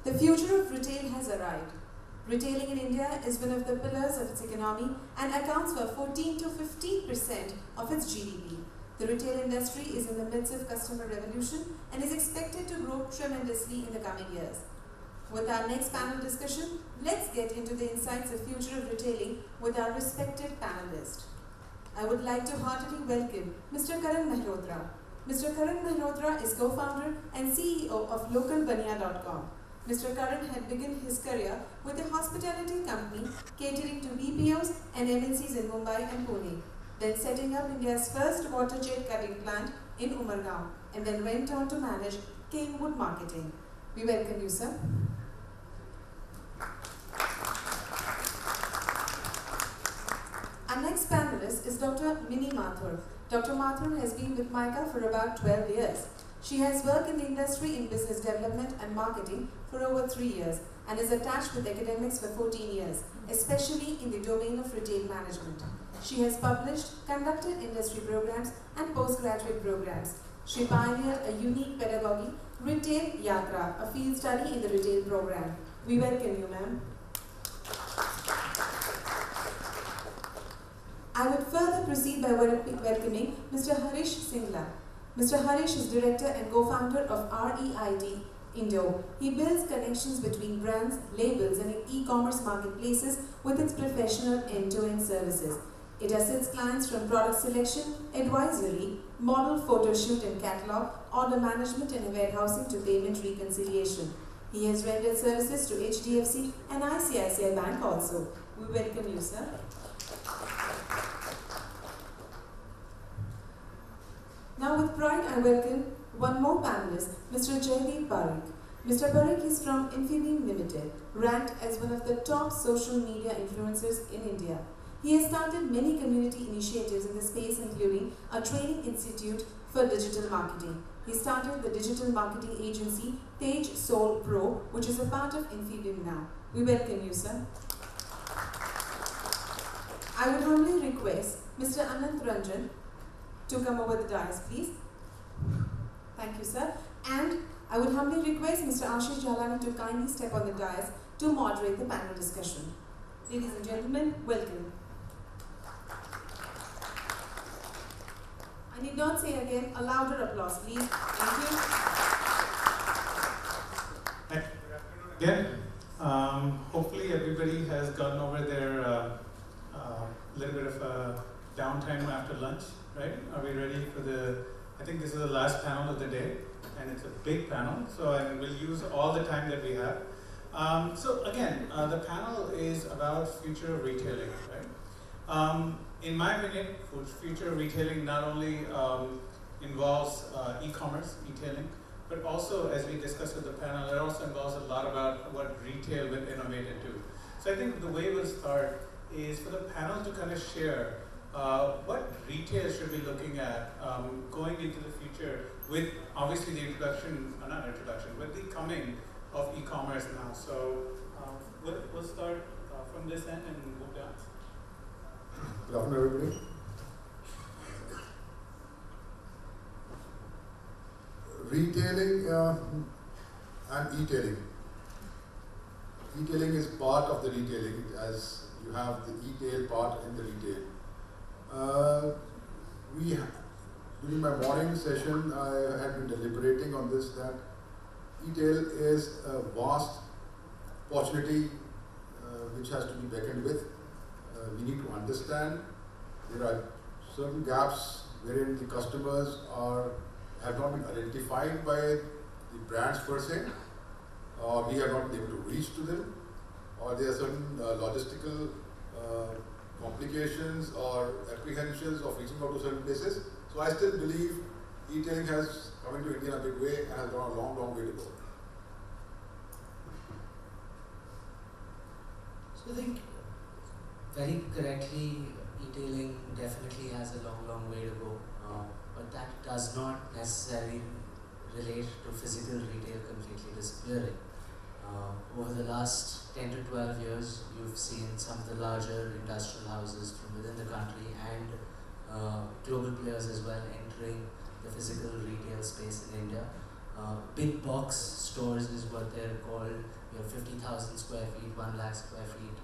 The future of retail has arrived. Retailing in India is one of the pillars of its economy and accounts for 14 to 15% of its GDP. The retail industry is in the midst of customer revolution and is expected to grow tremendously in the coming years. With our next panel discussion, let's get into the insights of future of retailing with our respected panelists. I would like to heartily welcome Mr. Karan Mehrotra. Mr. Karan Mehrotra is co-founder and CEO of LocalBania.com. Mr. Karan had begun his career with a hospitality company catering to BPOs and MNCs in Mumbai and Pune, then setting up India's first water jet cutting plant in Umargaon, and then went on to manage Kingwood Marketing. We welcome you, sir. Our next panelist is Dr. Mini Mathur. Dr. Mathur has been with MICA for about 12 years. She has worked in the industry in business development and marketing for over 3 years and is attached with academics for 14 years, especially in the domain of retail management. She has published, conducted industry programs and postgraduate programs. She pioneered a unique pedagogy, Retail Yatra, a field study in the retail program. We welcome you, ma'am. I would further proceed by welcoming Mr. Harish Singla. Mr. Harish is director and co-founder of REIT Indo. He builds connections between brands, labels, and e-commerce marketplaces with its professional end-to-end services. It assists clients from product selection, advisory, model photo shoot and catalog, order management and warehousing to payment reconciliation. He has rendered services to HDFC and ICICI Bank also. We welcome you, sir. Now with pride, I welcome one more panelist, Mr. Jaydeep Parikh. Mr. Parikh is from Infibeam Limited, ranked as one of the top social media influencers in India. He has started many community initiatives in the space, including a training institute for digital marketing. He started the digital marketing agency Tej Soul Pro, which is a part of Infibeam now. We welcome you, sir. I would humbly request Mr. Anant Ranjan to come over the dais, please. Thank you, sir. And I would humbly request Mr. Ashish Jalani to kindly step on the dais to moderate the panel discussion. Ladies and gentlemen, welcome. I need not say again, a louder applause, please. Thank you. Good afternoon again. Hopefully everybody has gotten over their little bit of downtime after lunch, right? Are we ready for I think this is the last panel of the day, and it's a big panel, so we'll use all the time that we have. So again, the panel is about future of retailing, right? In my opinion, future of retailing not only involves e-commerce, e-tailing, but also, as we discussed with the panel, it also involves a lot about what retail will innovate into. So I think the way we'll start is for the panel to kind of share what retail should be looking at going into the future with obviously the introduction, with the coming of e-commerce now. So we'll start from this end and move down. Good afternoon, everybody. Retailing and e-tailing. E-tailing is part of the retailing, as you have the e-tail part in the retail. During my morning session, I had been deliberating on this, that e-tail is a vast opportunity which has to be reckoned with. We need to understand there are certain gaps wherein the customers have not been identified by the brands per se, or we have not been able to reach to them, or there are certain logistical complications or apprehensions of reaching out to certain places. So I still believe e-tailing has come into India in a big way and has gone a long, long way to go. So I think very correctly, e-tailing definitely has a long, long way to go. But that does not necessarily relate to physical retail completely disappearing. Over the last 10 to 12 years, you've seen some of the larger industrial houses from within the country and global players as well entering the physical retail space in India. Big box stores is what they're called. You have 50,000 square feet, 1 lakh square feet,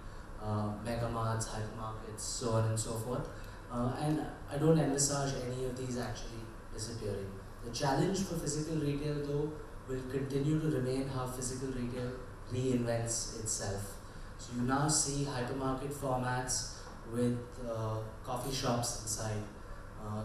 mega marts, hypermarkets, so on and so forth. And I don't envisage any of these actually disappearing. The challenge for physical retail, though, will continue to remain how physical retail reinvents itself. So you now see hypermarket formats with coffee shops inside.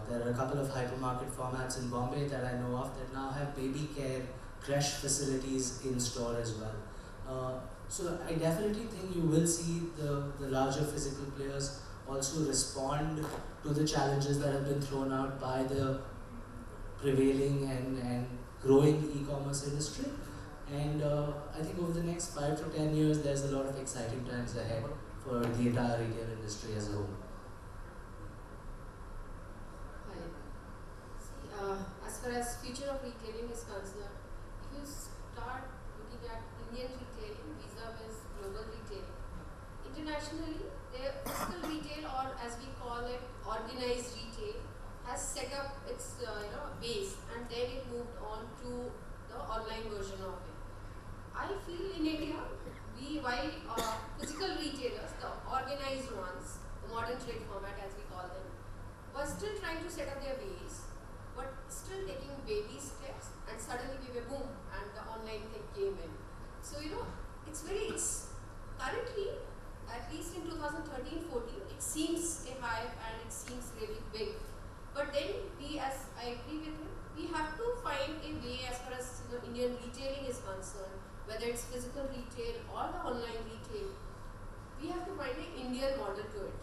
There are a couple of hypermarket formats in Bombay that I know of that now have baby care, creche facilities in store as well. So I definitely think you will see the larger physical players also respond to the challenges that have been thrown out by the prevailing and growing e-commerce industry. And I think over the next 5 to 10 years, there's a lot of exciting times ahead for the entire retail industry as a whole. As far as future of retailing is concerned, if you start looking at Indian retailing vis-a-vis global retailing, internationally, the physical retail, or as we call it, organized retail, has set up its base, and then it moved on to the online version of it. I feel in India, while physical retailers, the organized ones, the modern trade format as we call them, were still trying to set up their base, but still taking baby steps, and suddenly we were boom, and the online thing came in. So it's currently, at least in 2013-14, it seems a hype and it seems really big. But then as I agree with him, we have to find a way as far as Indian retailing is concerned, whether it's physical retail or the online retail, we have to find an Indian model to it.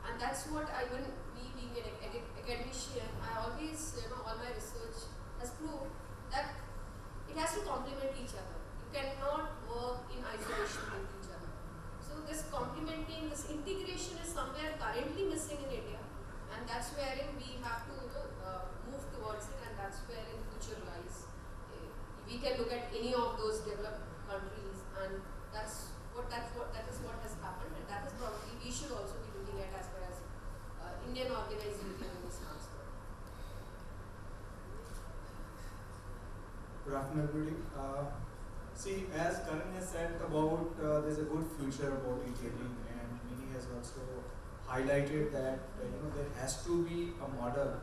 And that's what me being an academician, I always, all my research has proved that it has to complement each other. You cannot work in isolation with each other. So this complementing, this integration is somewhere currently missing in India, and that's wherein we have to move towards it, and that's where in future lies. We can look at any of those developed countries, and that is what has happened, and that is probably we should also be looking at as far as Indian organized retailing is concerned. Good afternoon, everybody. See, as Karan has said about there's a good future about retailing, and Mini has also highlighted that there has to be a model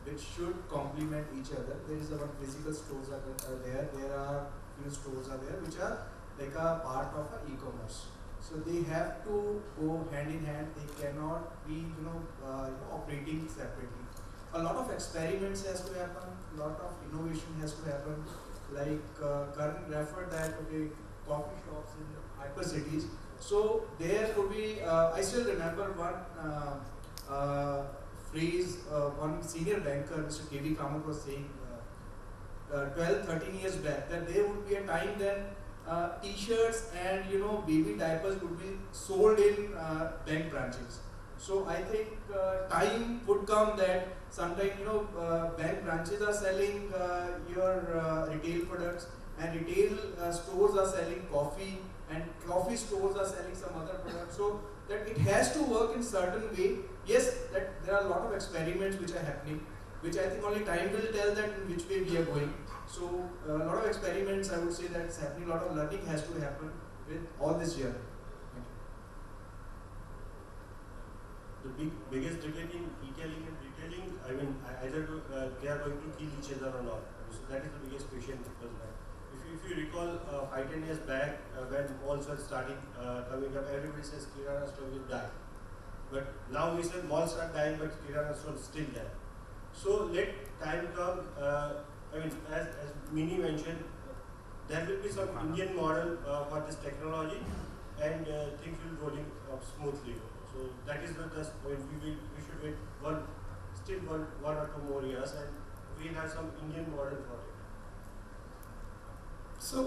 which should complement each other. There is one physical stores are there. There are few stores are there which are like a part of an e-commerce. So they have to go hand in hand. They cannot be operating separately. A lot of experiments has to happen. A lot of innovation has to happen. Like Karan referred that coffee shops in hyper cities. So there could be. I still remember one phrase one senior banker, Mr. K.V. Kamath, was saying 12-13 years back that there would be a time then t-shirts and baby diapers would be sold in bank branches. So I think time would come that sometime bank branches are selling your retail products, and retail stores are selling coffee, and coffee stores are selling some other products. So that it has to work in certain way. Yes, that there are a lot of experiments which are happening, which I think only time will tell that in which way we are going. So a lot of experiments, I would say, that's happening. A lot of learning has to happen with all this year. The biggest debate in e-tailing and retailing, I mean, either they are going to kill each other or not. So that is the biggest question. If you recall 5-10 years back, when malls were starting coming up, everybody says Kirana store will die. But now we say malls are dying, but Kirana store is still there. So let time come. I mean, as Mini mentioned, there will be some Indian model for this technology, and things will rolling up smoothly. So that is the point. We should wait one or two more years, and we will have some Indian model for it. So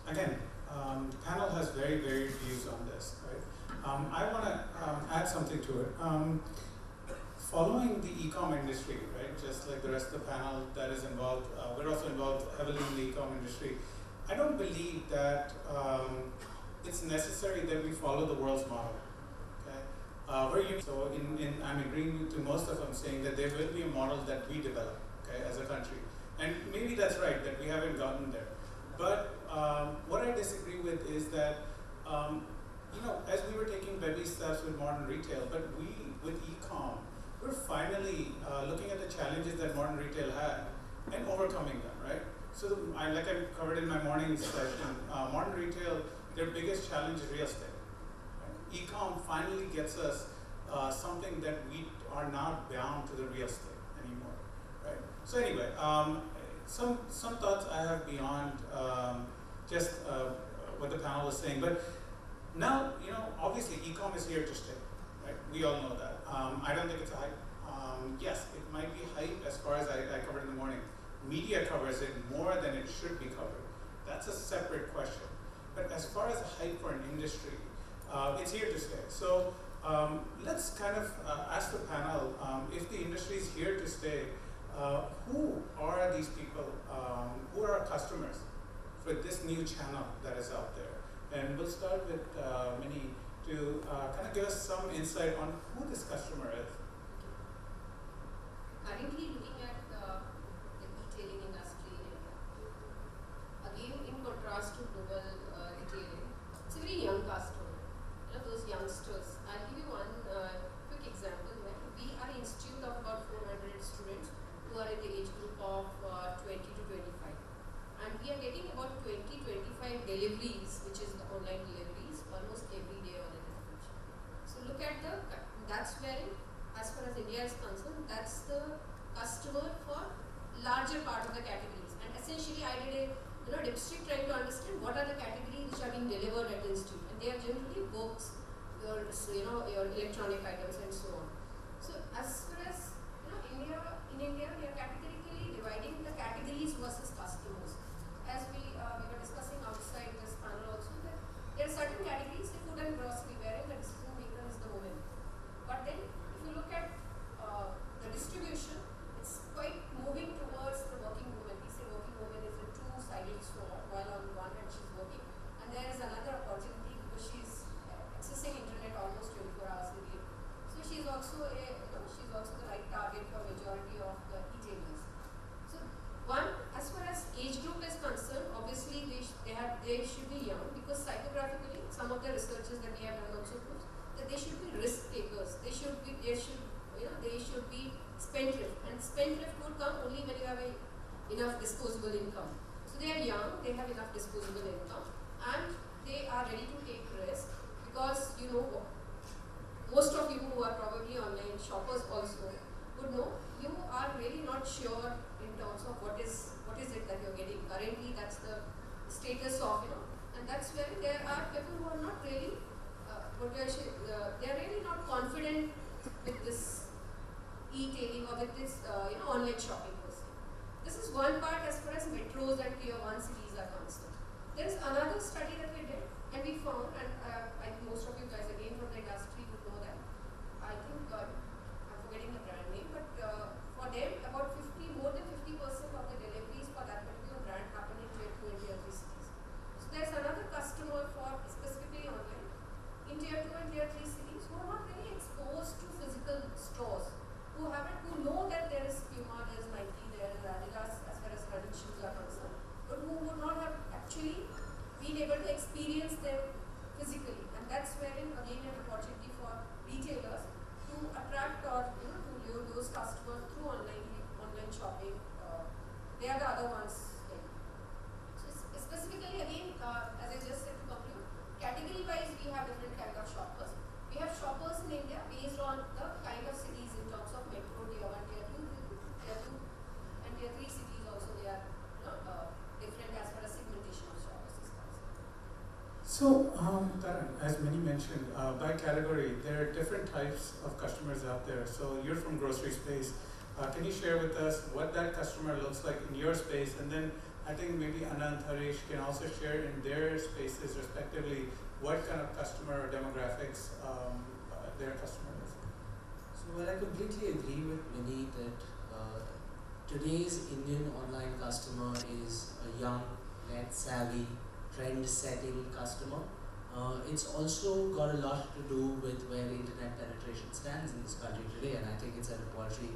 again, the panel has very varied views on this, right? I want to add something to it. Following the e-com industry, right, just like the rest of the panel that is involved, we're also involved heavily in the e-com industry. I don't believe that it's necessary that we follow the world's model. Okay, so I'm agreeing to most of them saying that there will be a model that we develop, okay, as a country. And maybe that's right, that we haven't gotten there. But what I disagree with is that, as we were taking baby steps with modern retail, but we, with e-com, we're finally looking at the challenges that modern retail had and overcoming them, right? So, like I covered in my morning session, modern retail, their biggest challenge is real estate. Right? E-com finally gets us something that we are not bound to the real estate anymore, right? So anyway, some thoughts I have beyond just what the panel was saying, but now, obviously e-com is here to stay, right? We all know that. I don't think it's a hype. Yes, it might be hype as far as I covered in the morning. Media covers it more than it should be covered. That's a separate question. But as far as hype for an industry, it's here to stay. So let's kind of ask the panel, if the industry is here to stay, who are these people? Who are our customers for this new channel that is out there? And we'll start with Minnie to kind of give us some insight on who this customer is. Currently looking at the e-tailing industry in India, again in contrast to global retailing, it's a very young customer. Those youngsters. I'll give you one quick example. We are an institute of about 400 students who are in the age group of 20 to 25. And we are getting about 20-25 deliveries, which is the online deliveries, almost every day on an average. So look at that's where, as far as India is concerned, that's the customer for larger part of the categories. And essentially I did a dipstick trying to understand what are the categories which are being delivered at the institute. And they are generally books, your electronic items and so on. So as far as in India we are categorically dividing the categories versus customers. As we were discussing outside this panel also, that there are certain categories, the food and grocery, wherein the decision maker is the woman. But then if you look at the distribution, it's quite moving towards the working woman. We say working woman is a two-sided sword, while on one hand she's working, and there is another opportunity because she's accessing internet almost 24 hours a day. So she's also the right target for majority of the e-tailers. So one, as far as age group is concerned, obviously they should be young, because psychographically some of the researches that we have done also proves that they should be risk takers. They should be spendthrift, and spendthrift would come only when you have enough disposable income. So they are young, they have enough disposable income, and they are ready to take risk, because most of you who are probably online shoppers also would know you are really not sure in terms of what is it that you're getting. Currently that's the status of, and that's where there are people who are not really they are really not confident with this e-tailing or with this online shopping per se. This is one part as far as metros and tier 1 cities are concerned. There is another study that we did, and we found, and I think most of you guys again from the industry would know that. I think I'm forgetting the brand name, but for them about more than 50% of the deliveries for that particular brand happen in tier 2 and tier 3 cities. So there's another customer for specifically online in tier 2 and tier 3 cities who are not really exposed to physical stores, who know that there is Puma, there is Nike, there is Adidas as far as running shoes are concerned, but who would not have actually been able to experience them physically. And that's wherein again an opportunity for retailers to attract or to lure those customers through online shopping. They are the other ones. So specifically again, as I just said to conclude, category wise we have different kind of shoppers. We have shoppers in India based on the kind of cities in terms of metro, tier 1, tier 2, and tier 3 cities also. They are different as far as segmentation of shoppers is concerned. So, Karan, as Minnie mentioned, by category, there are different types of customers out there. So you're from grocery space. Can you share with us what that customer looks like in your space? And then I think maybe Anna and Harish can also share in their spaces respectively what kind of customer demographics their customer is. So well, I completely agree with Minnie that today's Indian online customer is a young, net savvy, trend-setting customer. It's also got a lot to do with where internet penetration stands in this country today, and I think it's at a paltry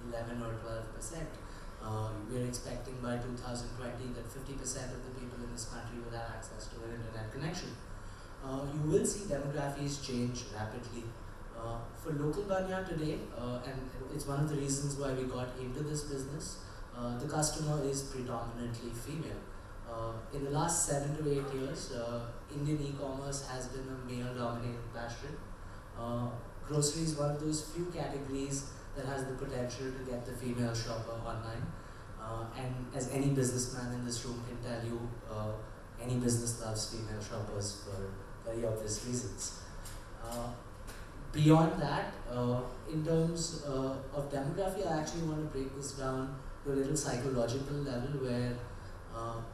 11 or 12%. We're expecting by 2020 that 50% of the people in this country will have access to an internet connection. You will see demographics change rapidly. For Local Banya today, and it's one of the reasons why we got into this business, the customer is predominantly female. In the last 7 to 8 years, Indian e-commerce has been a male-dominated bastion. Grocery is one of those few categories that has the potential to get the female shopper online. And as any businessman in this room can tell you, any business loves female shoppers for very obvious reasons. Beyond that, in terms of demography, I actually want to break this down to a little psychological level where,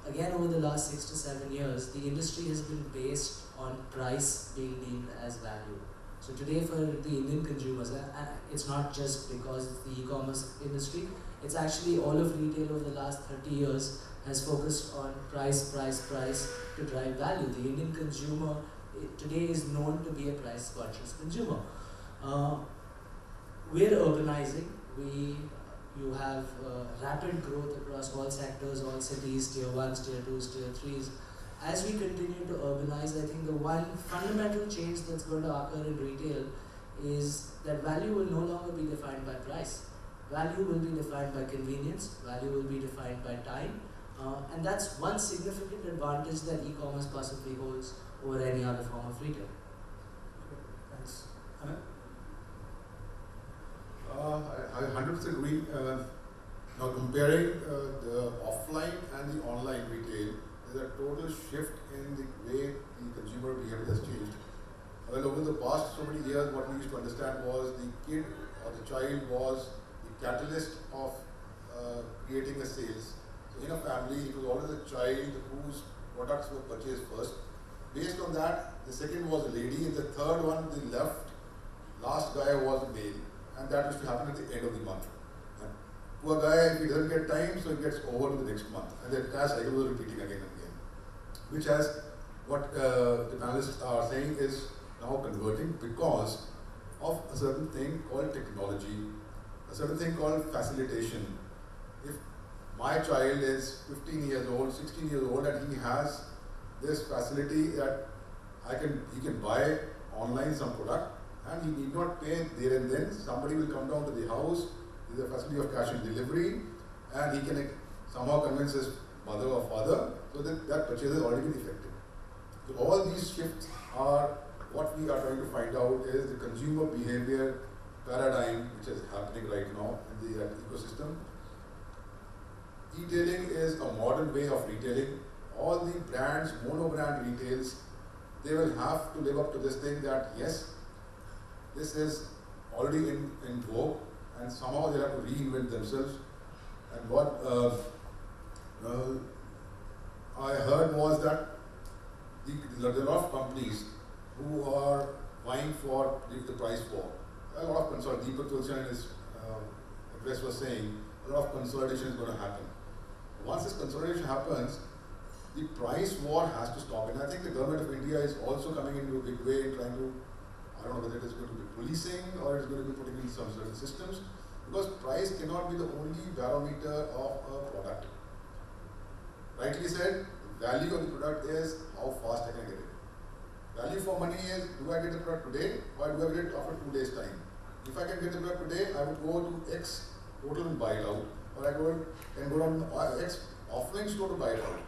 again, over the last 6 to 7 years, the industry has been based on price being deemed as value. So today for the Indian consumers, it's not just because it's the e-commerce industry, it's actually all of retail over the last 30 years has focused on price to drive value. The Indian consumer today is known to be a price conscious consumer. We're urbanizing. You have rapid growth across all sectors, all cities, tier 1s, tier 2s, tier 3s. As we continue to urbanize, I think the one fundamental change that's going to occur in retail is that value will no longer be defined by price. Value will be defined by convenience, value will be defined by time, and that's one significant advantage that e-commerce possibly holds over any other form of retail. Thanks. Anand? I 100% agree. Now comparing the offline and the online retail, there's a total shift in the way the consumer behavior has changed. Well, over the past so many years, what we used to understand was the kid or the child was the catalyst of creating a sales. So in a family, it was always a child whose products were purchased first. Based on that, the second was a lady, and the third one, the last guy was a male. And that used to happen at the end of the month. And poor guy, if he doesn't get time, so he gets over to the next month. And the entire cycle was repeating again and again. Which has, what the panelists are saying is now converting because of a certain thing called technology, a certain thing called facilitation. If my child is 15 years old, 16 years old, and he has this facility that he can buy online some product, and he need not pay there and then. Somebody will come down to the house, there's a facility of cash and delivery, and he can somehow convince his mother or father, so that purchase has already been effected. So all these shifts are what we are trying to find out is the consumer behavior paradigm which is happening right now in the ecosystem. E-tailing is a modern way of retailing. All the brands, mono-brand retails, they will have to live up to this thing that yes, this is already in vogue, and somehow they have to reinvent themselves. And what I heard was that there are a lot of companies who are vying for the price war. A lot of consolidation. Deepak Tulsian in his address was saying a lot of consolidation is going to happen. Once this consolidation happens, the price war has to stop. And I think the government of India is also coming into a big way in trying to, I don't know whether it is going to be policing or it's going to be putting in some certain systems, because price cannot be the only barometer of a product. Rightly said, value of the product is how fast I can get it. Value for money is, do I get the product today or do I get it after 2 days' time? If I can get the product today, I would go to X total and buy it out, or I can go down to X offline store to buy it out.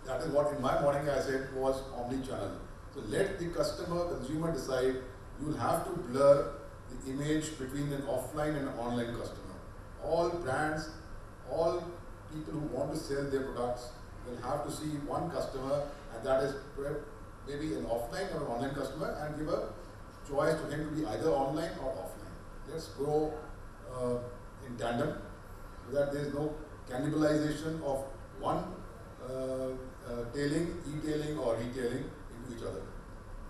That is what in my morning I said was omni-channel. So let the consumer decide. You will have to blur the image between an offline and an online customer. All brands, all people who want to sell their products will have to see one customer, and that is maybe an offline or an online customer, and give a choice to him to be either online or offline. Let's grow in tandem so that there is no cannibalization of one e-tailing or retailing into each other.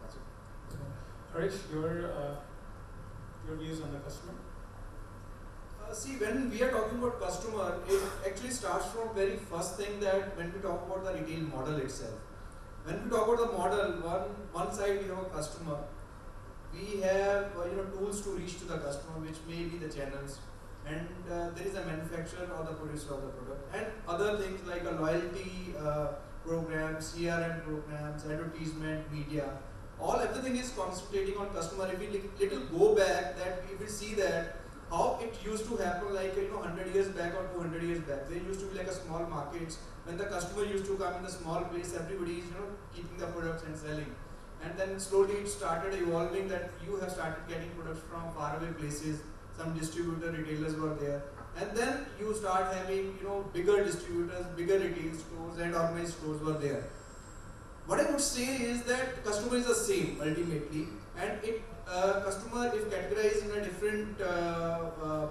That's it. Harish, your views on the customer? See, when we are talking about customer, it actually starts from very first thing that when we talk about the retail model itself. When we talk about the model, one side we have a customer. We have tools to reach to the customer, which may be the channels, and there is a manufacturer or the producer of the product, and other things like a loyalty program, CRM programs, advertisement, media. Everything is concentrating on customer. If we little go back, that we will see that how it used to happen, like 100 years back or 200 years back. There used to be like a small markets when the customer used to come in the small place. Everybody is keeping the products and selling, and then slowly it started evolving that you have started getting products from faraway places. Some distributor retailers were there, and then you start having bigger distributors, bigger retail stores, and organized stores were there. What I would say is that customer is the same ultimately, and customer if categorized in a different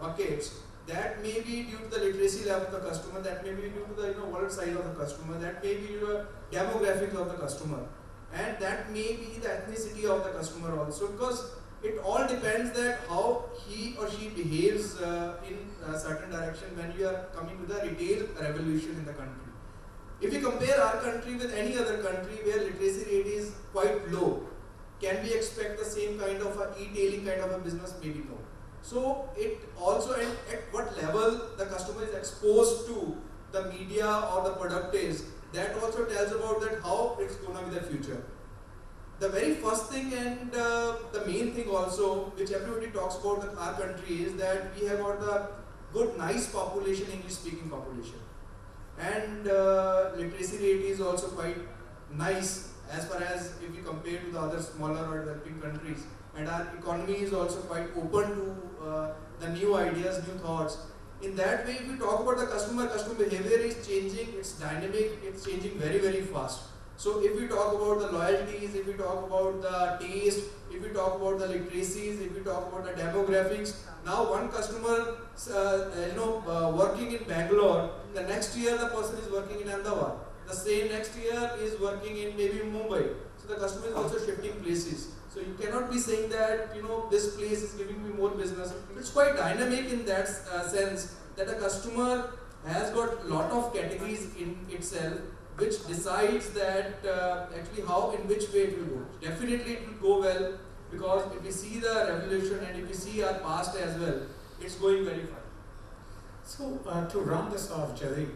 buckets, that may be due to the literacy level of the customer, that may be due to the wallet size of the customer, that may be due to the demographics of the customer, and that may be the ethnicity of the customer also, because it all depends that how he or she behaves in a certain direction when you are coming with a retail revolution in the country. If we compare our country with any other country where literacy rate is quite low, can we expect the same kind of a e-tailing kind of a business? Maybe no. So it also, and at what level the customer is exposed to the media or the product is, that also tells about that how it's going to be the future. The very first thing and the main thing also, which everybody talks about with our country, is that we have got the good, nice population, English-speaking population. And literacy rate is also quite nice as far as if you compare to the other smaller or developing countries. And our economy is also quite open to the new ideas, new thoughts. In that way, if we talk about the customer behavior is changing, it's dynamic, it's changing very, very fast. So if we talk about the loyalties, if we talk about the taste, if we talk about the literacies, if we talk about the demographics, now one customer working in Bangalore, the next year the person is working in Ahmedabad. The same next year is working in maybe Mumbai. So the customer is also shifting places. So you cannot be saying that this place is giving me more business. It's quite dynamic in that sense that the customer has got a lot of categories in itself, which decides that actually how, in which way it will go. Definitely it will go well, because if we see the revolution and if we see our past as well, it's going very far. So to round this off, Jaideep,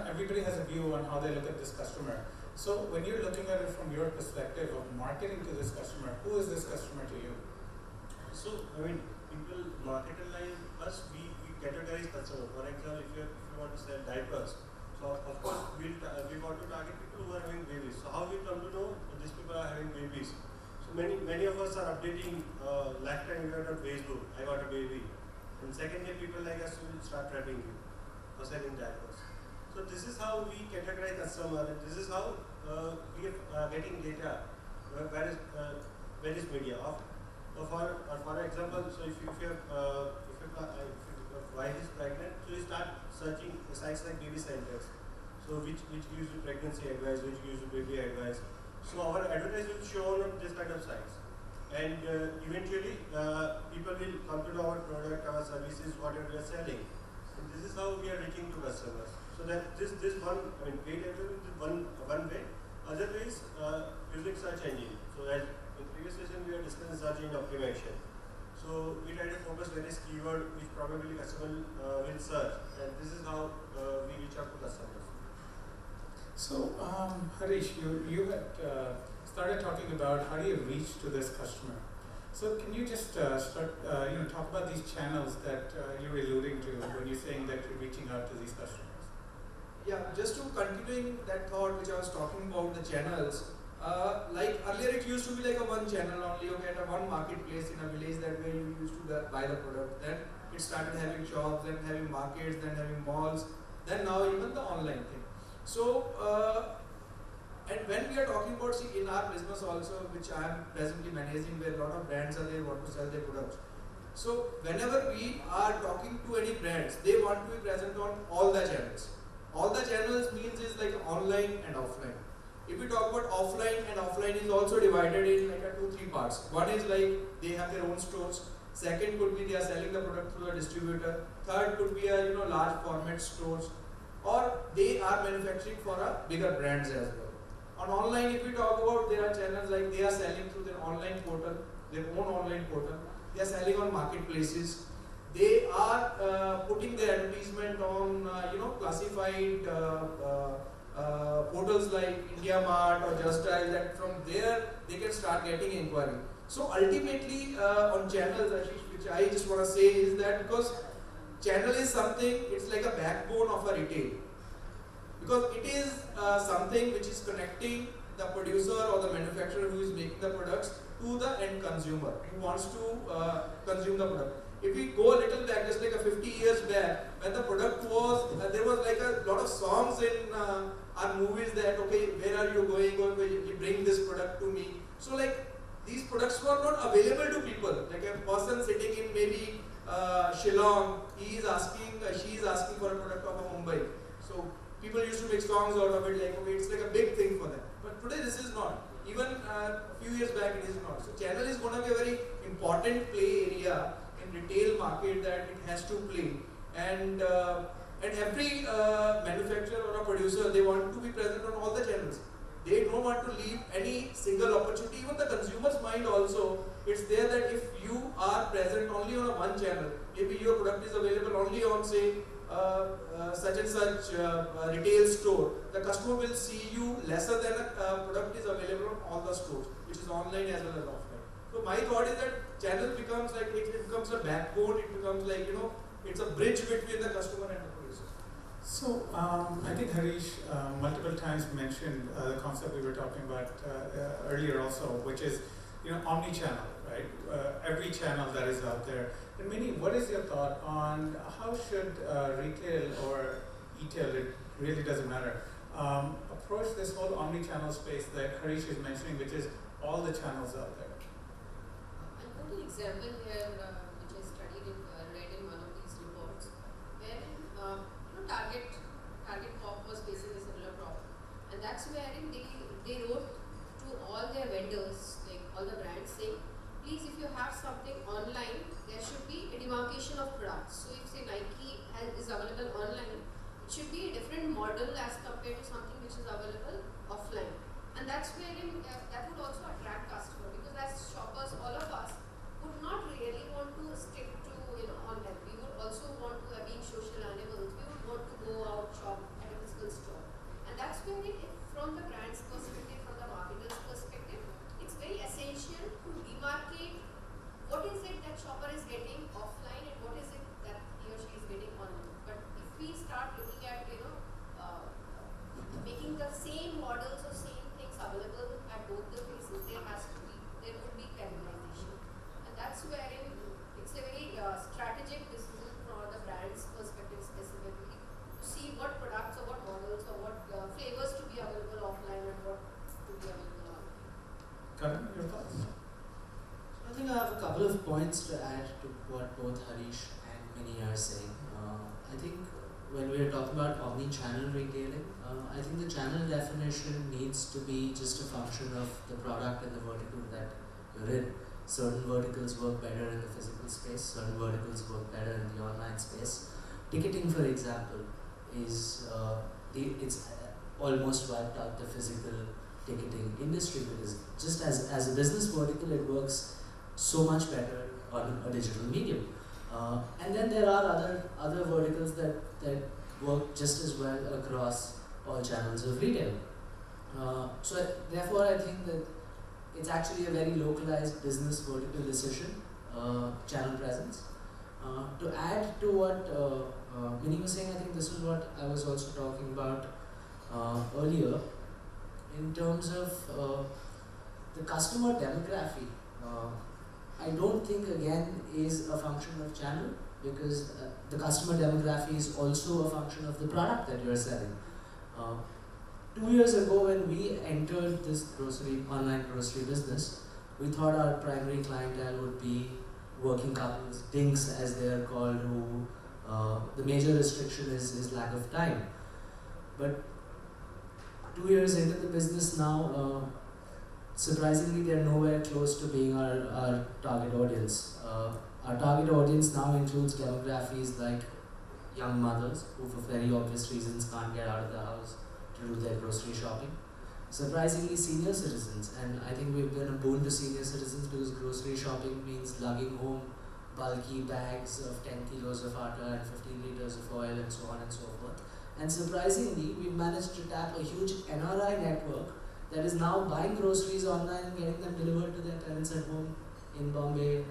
everybody has a view on how they look at this customer. So when you're looking at it from your perspective of marketing to this customer, who is this customer to you? So people marketalize us, we categorize customers. For example, if you want to sell diapers, so of course we want to target people who are having babies. So how we come to know that these people are having babies? So many of us are updating lifetime event on Facebook. I got a baby. And second year, people like us will start trapping you for selling diapers. So this is how we categorize customer, and this is how we are getting data. Where is media? For example, so if your wife is pregnant, so you start searching sites like baby centers. So which gives you pregnancy advice, which gives you baby advice. So our advertisement will show on this kind of sites. And eventually, people will come to know our product, our services, whatever we are selling. And this is how we are reaching to customers. So that this one, paid advertising is one way. Other way is using search engine. So as in previous session, we are discussing search engine optimization. So we try to focus various keywords which probably customer will search, and this is how we reach out to customers. So Harish, you had started talking about how do you reach to this customer. So can you just talk about these channels that you're alluding to when you're saying that you're reaching out to these customers? Yeah, just to continuing that thought which I was talking about, the channels. Like earlier it used to be like a one channel only, okay, at a one marketplace in a village that where you used to buy the product. Then it started having shops, then having markets, then having malls, then now even the online thing. So, and when we are talking about, see, in our business also, which I am presently managing, where a lot of brands are there, want to sell their products. So, whenever we are talking to any brands, they want to be present on all the channels. All the channels means is like online and offline. If we talk about offline, and offline is also divided in like a 2-3 parts. One is like they have their own stores. Second could be they are selling the product through a distributor. Third could be a large format stores, or they are manufacturing for a bigger brands as well. On online, if we talk about, there are channels like they are selling through their online portal, their own online portal. They are selling on marketplaces. they are putting their advertisement on classified portals like IndiaMart or Just Dial, that from there they can start getting inquiry. So ultimately on channels, Ashish, which I just want to say is that because channel is something, it's like a backbone of a retail. Because it is something which is connecting the producer or the manufacturer who is making the products to the end consumer who wants to consume the product. If we go a little back, just like 50 years back, when the product was, there was like a lot of songs in our movies that, okay, where are you going, or you bring this product to me. So like these products were not available to people. Like a person sitting in maybe Shillong, he is asking, she is asking for a product of a Mumbai. So people used to make songs out of it, like, okay, it's like a big thing for them. But today this is not. Even a few years back it is not. So channel is going to be a very important play area in retail market that it has to play. And every manufacturer or a producer, they want to be present on all the channels. They don't want to leave any single opportunity. Even the consumer's mind also, it's there that if you are present only on one channel, maybe your product is available only on, say, such and such retail store, the customer will see you lesser than a product is available on all the stores, which is online as well as offline. So my thought is that channel becomes like, it becomes a backbone, it becomes like, it's a bridge between the customer and the producer. So I think Harish multiple times mentioned the concept we were talking about earlier also, which is omni-channel, right? Every channel that is out there. And Minnie, what is your thought on how should retail or e-tail, it really doesn't matter, approach this whole omni-channel space that Harish is mentioning, which is all the channels out there? I'll put an example here, which I studied in, read in one of these reports, wherein Target Corp was facing a similar problem, and that's wherein they wrote to all their vendors, like all the brands, saying, please, if you have something online, there should be a demarcation of products. So if say Nike is available online, it should be a different model as compared to something which is available offline. And that's wherein that would also attract customers, because as shoppers, all of us would not really want to stick to online. We would also want to, being social animals, we would want to go out shop at a physical store. And that's wherein, from the brand's perspective, from the marketer's perspective, it's very essential to demarcate what is it that shopper is getting offline and what is it that he or she is getting online. But if we start looking at making the same models or same things available at both the places, there would be cannibalization. And that's wherein it's a very strategic decision from the brand's perspective specifically to see what products or what models or what flavors to be available offline and what to be available online. Karan, your thoughts? I think I have a couple of points to add to what both Harish and Minnie are saying. I think when we're talking about omni-channel retailing, I think the channel definition needs to be just a function of the product and the vertical that you're in. Certain verticals work better in the physical space, certain verticals work better in the online space. Ticketing, for example, is it's almost wiped out the physical ticketing industry, because just as a business vertical, it works so much better on a digital medium. And then there are other verticals that work just as well across all channels of retail. So therefore, I think that it's actually a very localized business vertical decision, channel presence. To add to what Minnie was saying, I think this is what I was also talking about earlier, in terms of the customer demography. I don't think, again, is a function of channel, because the customer demography is also a function of the product that you're selling. 2 years ago, when we entered this online grocery business, we thought our primary clientele would be working couples, dinks as they are called, who the major restriction is lack of time. But 2 years into the business now, surprisingly, they're nowhere close to being our target audience. Our target audience now includes demographies like young mothers, who for very obvious reasons can't get out of the house to do their grocery shopping. Surprisingly, senior citizens, and I think we've been a boon to senior citizens, because grocery shopping means lugging home bulky bags of 10 kilos of atta and 15 liters of oil and so on and so forth. And surprisingly, we've managed to tap a huge NRI network that is now buying groceries online and getting them delivered to their parents at home in Bombay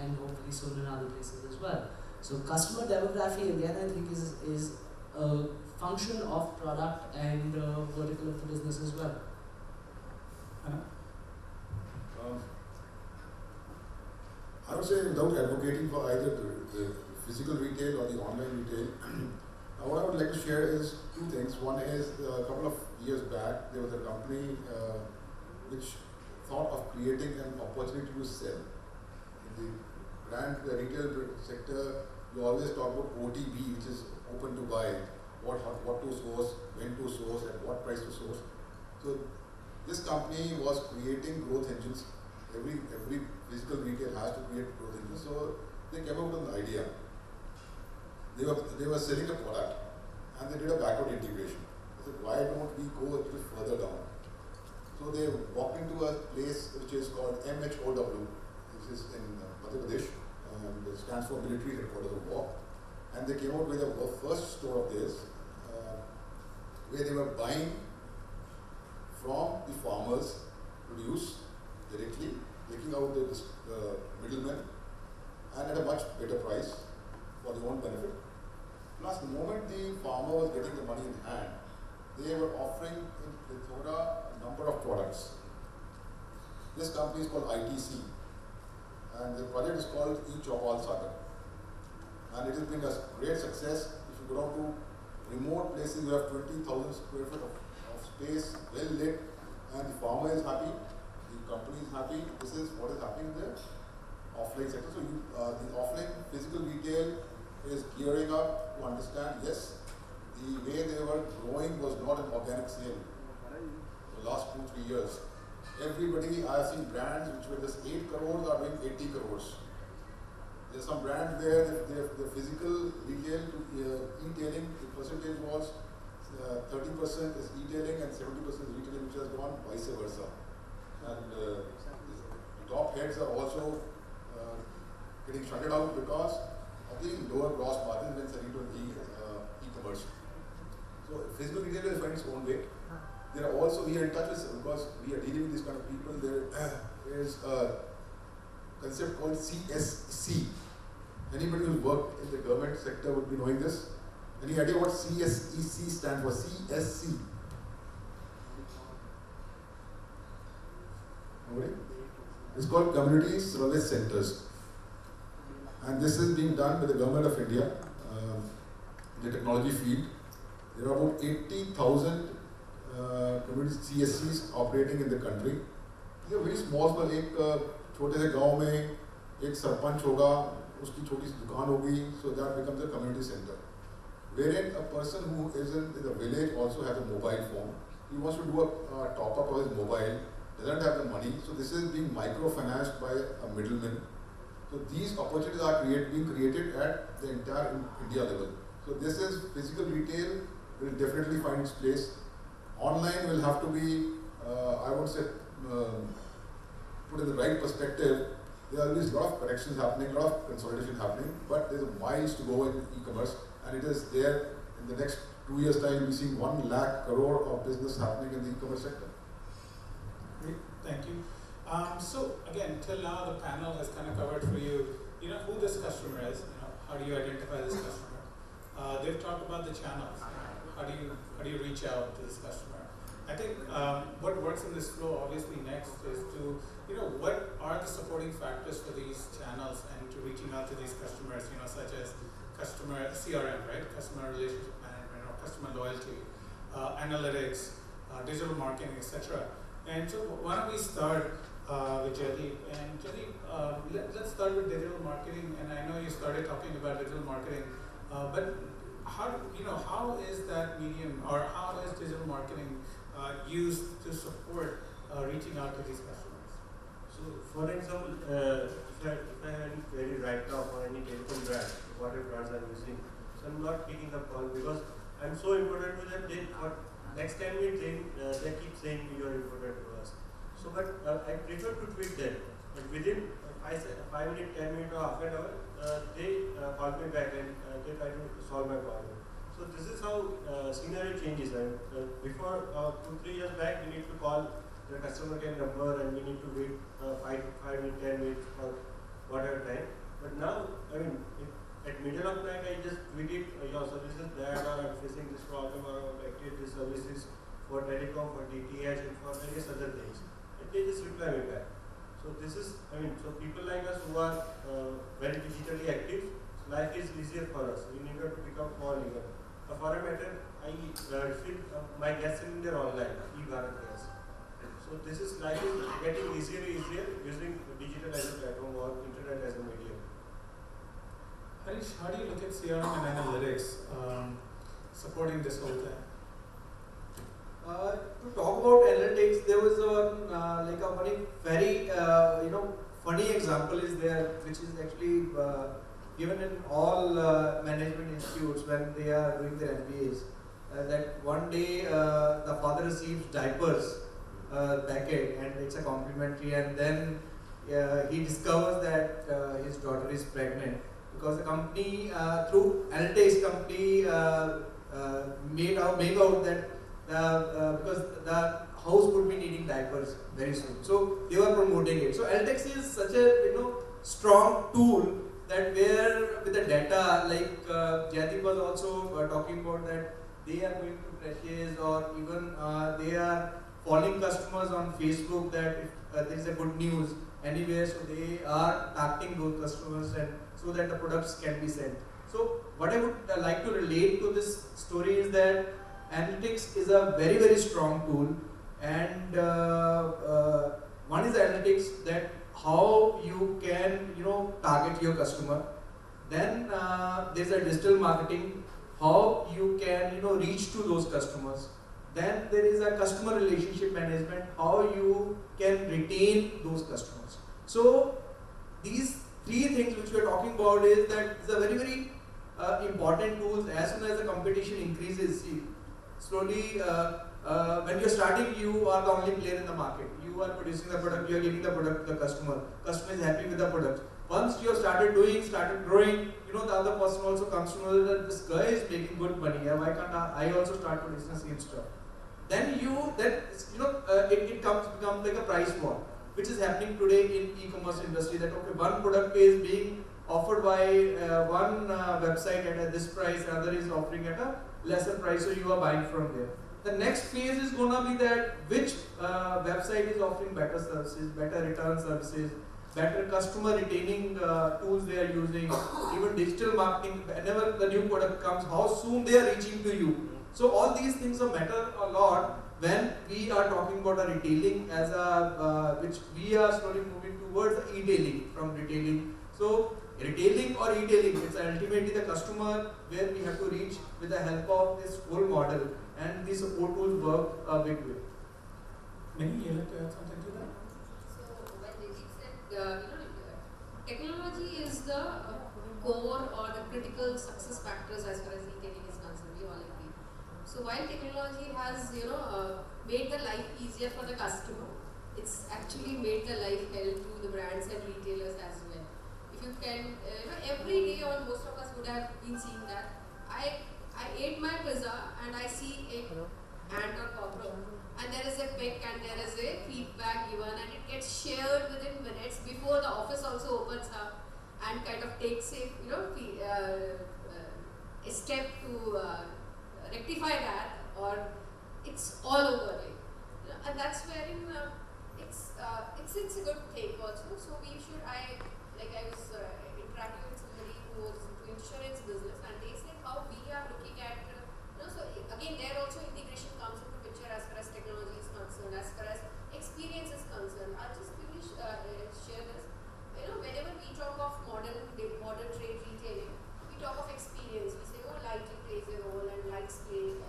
and hopefully soon in other places as well. So customer demography again I think is a function of product and vertical of the business as well. I would say without advocating for either the physical retail or the online retail, what I would like to share is two things. One is a couple of years back, there was a company which thought of creating an opportunity to sell. In the retail sector, you always talk about OTB, which is open to buy, what to source, when to source, at what price to source. So this company was creating growth engines. Every physical retail has to create growth engines. So they came up with an idea. They were selling a product and they did a backward integration. They said, why don't we go a little further down? So they walked into a place which is called MHOW, which is in Madhya Pradesh, and it stands for Military Headquarters of War. And they came out with a first store of theirs, where they were buying from the farmers, produce directly, taking out the middlemen, and at a much better price for their own benefit. Plus, the moment the farmer was getting the money in hand, they were offering in Pithora a number of products. This company is called ITC, and the project is called E-Chopal Sagar. And it has been a great success. If you go down to remote places, you have 20,000 square feet of space, well lit, and the farmer is happy, the company is happy. This is what is happening in the offline sector. So the offline physical retail is gearing up to understand, yes, the way they were growing was not an organic sale. The last 2-3 years, everybody, I have seen brands which were just 8 crores are doing 80 crores. There's some brands where the physical retail to e-tailing, the percentage was 30% is e-tailing and 70% is retailing, which has gone vice versa. And the top heads are also getting shutted out because of the lower gross margin when selling to e-commerce. So physical retail will find its own way. There are also, we are in touch with, because we are dealing with these kind of people, there is a concept called CSC. Anybody who's worked in the government sector would be knowing this. Any idea what CSEC stands for? CSC? Nobody? It's called Community Service Centers. And this is being done by the Government of India in the technology field. There are about 80,000 community CSCs operating in the country. These are very small, एक छोटे से गांव में एक सरपंच होगा, उसकी छोटी सी दुकान होगी, so that becomes a community center. Wherein a person who is in the village also has a mobile phone. He wants to do a top up of his mobile, doesn't have the money, so this is being microfinanced by a middleman. So these opportunities are being created at the entire India level. So this is physical retail will definitely find its place. Online will have to be, I would say, put in the right perspective. There are always a lot of corrections happening, a lot of consolidation happening, but there's a miles to go in e-commerce, and it is there in the next 2 years' time. We'll be seeing 1 lakh crore of business happening in the e-commerce sector. Great, thank you. So again, till now the panel has kind of covered for you, who this customer is, how do you identify this customer? They've talked about the channels. How do you reach out to this customer? I think what works in this flow obviously next is to, what are the supporting factors for these channels and to reaching out to these customers, such as customer CRM, right? Customer relationship management or customer loyalty, analytics, digital marketing, etc. And so why don't we start with Jaideep? And Jaideep, let's start with digital marketing. And I know you started talking about digital marketing, but how is that medium, or how is digital marketing used to support reaching out to these customers? So, for example, if I had a query right now for any telecom brand, whatever brands I'm using, so I'm not picking up call because I'm so important to them. Next time they keep saying you are important to us. So, but I prefer to tweet them but within 5 minutes, 10 minutes or half an hour, they call me back and they try to solve my problem. So this is how scenario changes. Before 2-3 years back, we need to call the customer care number and we need to wait 5 minutes, 10 minutes for whatever time. But now, I mean, at middle of night, I just tweet it, your service is bad, or I'm facing this problem, or I've activated this services for telecom, for DTH, and for various other things. And they just reply me back. So this is, I mean, so people like us who are very digitally active, life is easier for us. We need not to pick up call even. For a matter, I fill my gas cylinder online, e-Bharat Gas. So this is, life is getting easier and easier using digital as a platform or internet as a medium. Harish, how do you look at CRM and analytics supporting this whole thing? To talk about analytics, there was a very funny example is there, which is actually given in all management institutes when they are doing their MBAs. That one day the father receives diapers packet and it's a complimentary, and then he discovers that his daughter is pregnant because the company through analytics company make out that because the house would be needing diapers very soon, so they were promoting it. So analytics is such a strong tool that where with the data, like Jaideep was also talking about that they are going to crashes, or even they are following customers on Facebook that if there is a good news anywhere, so they are targeting those customers and so that the products can be sent. So what I would like to relate to this story is that analytics is a very, very strong tool, and one is analytics, that how you can target your customer. Then there's a digital marketing, how you can reach to those customers. Then there is a customer relationship management, how you can retain those customers. So these three things which we are talking about is that these are very, very important tools. As soon as the competition increases, slowly when you're starting, you are the only player in the market. You are producing the product, you are giving the product to the customer. Customer is happy with the product. Once you have started growing, the other person also comes to know that this guy is making good money. Why can't I also start producing the same stuff? Then it becomes like a price war, which is happening today in e-commerce industry. That okay, one product is being offered by one website at this price, another is offering at a lesser price, so you are buying from there. The next phase is going to be that which website is offering better services, better return services, better customer retaining tools they are using, even digital marketing. Whenever the new product comes, how soon they are reaching to you. So all these things matter a lot when we are talking about a retailing as a which we are slowly moving towards e-tailing from retailing. So retailing or e-tailing, it's ultimately the customer where we have to reach with the help of this whole model, and these support tools work a big way. Minnie, you like to add something to that? So when Jaideep said, technology is the core or the critical success factors as far as retailing is concerned. We all agree. So while technology has made the life easier for the customer, it's actually made the life hell to the brands and retailers as well. If you can, every day, or most of us would have been seeing that. I ate my pizza and I see a ant or cockroach, and there is a pic and there is a feedback given, and it gets shared within minutes before the office also opens up and kind of takes a step to rectify that, or it's all over it. And that's wherein it's a good thing also. So we should, I was interacting with somebody who was into insurance business, and they said how we are looking at, so again there also integration comes into picture as far as technology is concerned, as far as experience is concerned. I'll just quickly share this. Whenever we talk of modern trade retailing, we talk of experience. We say, oh, lighting plays a role, and lights play,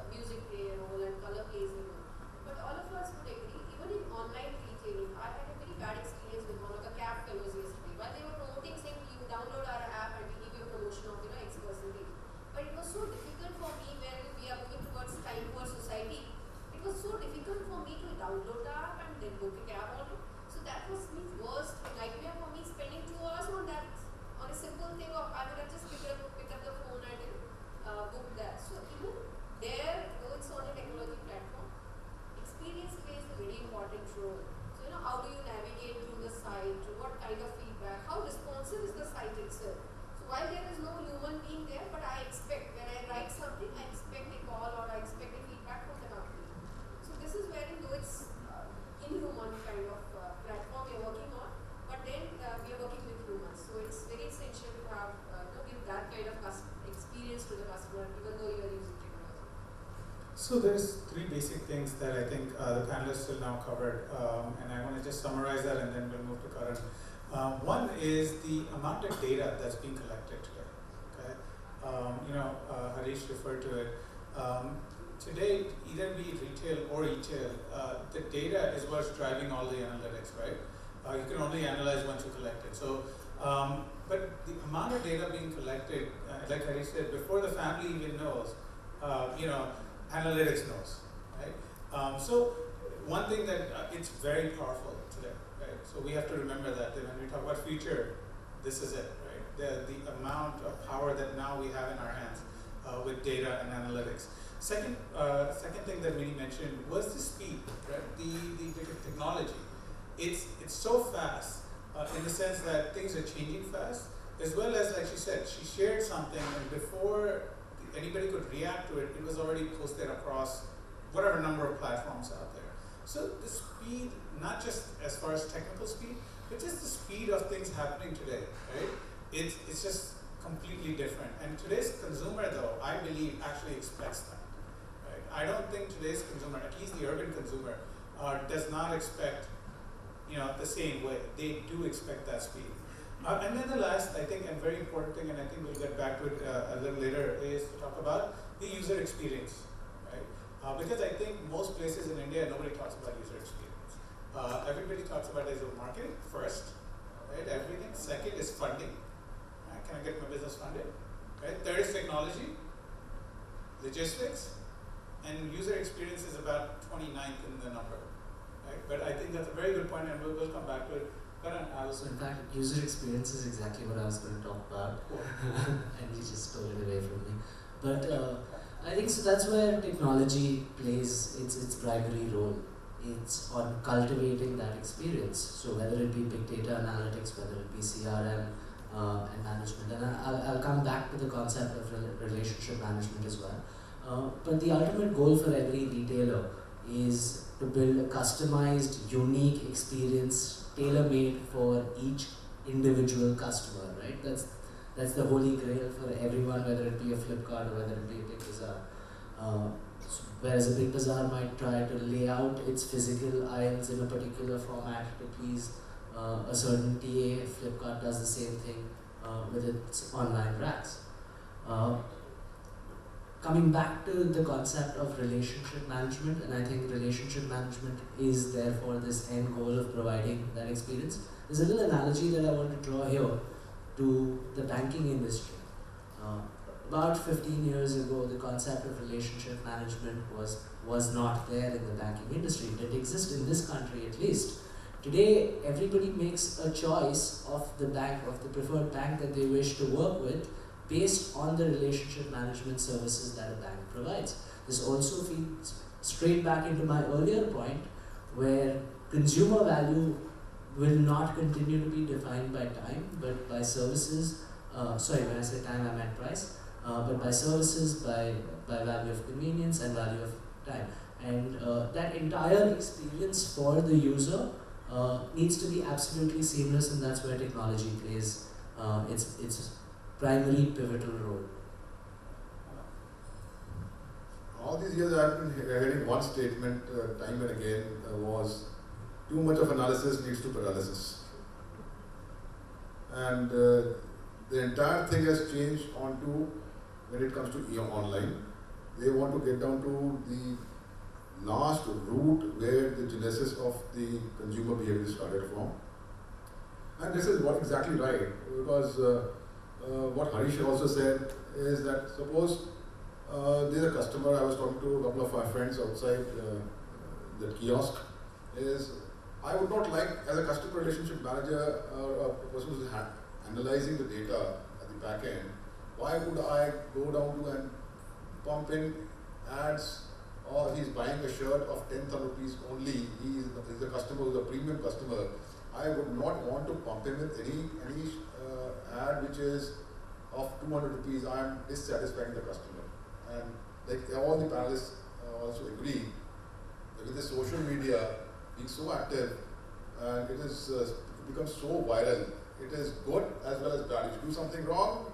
music play a role, and color plays a role. But all of us would agree, even in online retailing, I had a very bad experience with one of the cab fellows yesterday. While they were promoting, saying you download our app and we give you a promotion of X percentage. But it was so difficult for me where we are going to So there's three basic things that I think the panelists will now cover, and I want to just summarize that and then we'll move to Karan. One is the amount of data that's being collected today. Okay, Harish referred to it. Today, either be it retail or e-tail, the data is what's driving all the analytics, right? You can only analyze once you collect it. So, but the amount of data being collected, like Harish said, before the family even knows, analytics knows, right? So one thing that it's very powerful today, right? So we have to remember that when we talk about future, this is it, right? The amount of power that now we have in our hands with data and analytics. Second thing that Minnie mentioned was the speed, right? The technology. It's so fast in the sense that things are changing fast, as well as, like she said, she shared something and before anybody could react to it, it was already posted across whatever number of platforms out there. So the speed, not just as far as technical speed, but just the speed of things happening today, right? It's just completely different. And today's consumer, though, I believe actually expects that. Right? I don't think today's consumer, at least the urban consumer, does not expect, the same way. They do expect that speed. And then the last, I think, and very important thing, and I think we'll get back to it a little later, is to talk about the user experience, right? Because I think most places in India, nobody talks about user experience. Everybody talks about it as a marketing first, right? Everything. Second is funding. Right? Can I get my business funded? Right? Third is technology, logistics, and user experience is about 29th in the number, right? But I think that's a very good point, and we'll come back to it. So in fact, user experience is exactly what I was going to talk about, and you just stole it away from me. But I think so that's where technology plays its primary role. It's on cultivating that experience. So whether it be big data analytics, whether it be CRM and management, and I'll come back to the concept of relationship management as well. But the ultimate goal for every retailer is to build a customized, unique experience tailor-made for each individual customer, right? That's the holy grail for everyone, whether it be a Flipkart or whether it be a Big Bazaar. Whereas a Big Bazaar might try to lay out its physical aisles in a particular format to please a certain TA, Flipkart does the same thing with its online racks. Coming back to the concept of relationship management, and I think relationship management is therefore this end goal of providing that experience. There's a little analogy that I want to draw here to the banking industry. About 15 years ago, the concept of relationship management was not there in the banking industry. It didn't exist in this country at least. Today, everybody makes a choice of the bank, of the preferred bank that they wish to work with, based on the relationship management services that a bank provides. This also feeds straight back into my earlier point, where consumer value will not continue to be defined by time, but by services. When I say time, I meant price. But by services, by value of convenience and value of time. And that entire experience for the user needs to be absolutely seamless, and that's where technology plays its primary pivotal role. All these years I've been hearing one statement time and again was, too much of analysis leads to paralysis. And the entire thing has changed onto when it comes to online. They want to get down to the last root where the genesis of the consumer behavior started from. And this is what exactly right, because what Harish also said is that suppose there's a customer, I was talking to a couple of my friends outside the kiosk, is I would not like, as a customer relationship manager or a person who's analyzing the data at the back end, why would I go down to and pump in ads, or he's buying a shirt of 10,000 rupees only, he's a customer who's a premium customer. I would not want to pump him with any ad which is of 200 rupees. I am dissatisfying the customer. And like all the panelists also agree that with the social media being so active and it is becomes so viral, it is good as well as bad. If you do something wrong,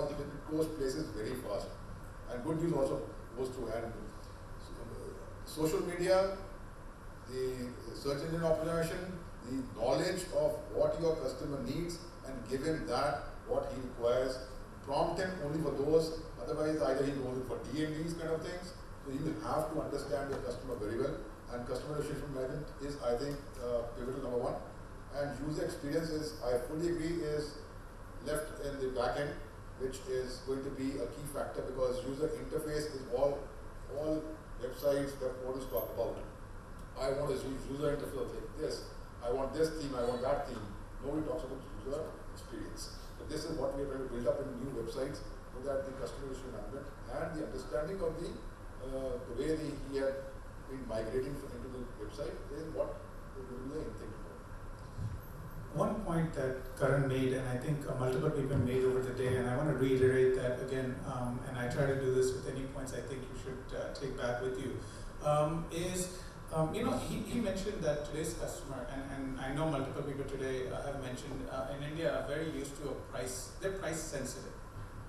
it goes places very fast. And good news also goes through. And social media, the search engine optimization, the knowledge of what your customer needs and give him that, what he requires, prompt him only for those, otherwise either he goes in for D&Ds kind of things. So you have to understand your customer very well, and customer relationship management is, I think, pivotal number one. And user experience is, I fully agree, is left in the back end, which is going to be a key factor because user interface is all websites, web portals talk about. I want to use user interface like this. I want this theme, I want that theme. Nobody talks about user experience. So this is what we are trying to build up in new websites so that the customer relationship management and the understanding of the way he had been migrating into the website is what the user is thinking about. One point that Karan made, and I think multiple people made over the day, and I want to reiterate that again, and I try to do this with any points I think you should take back with you, is, he mentioned that today's customer, and I know multiple people today have mentioned, in India are very used to they're price sensitive,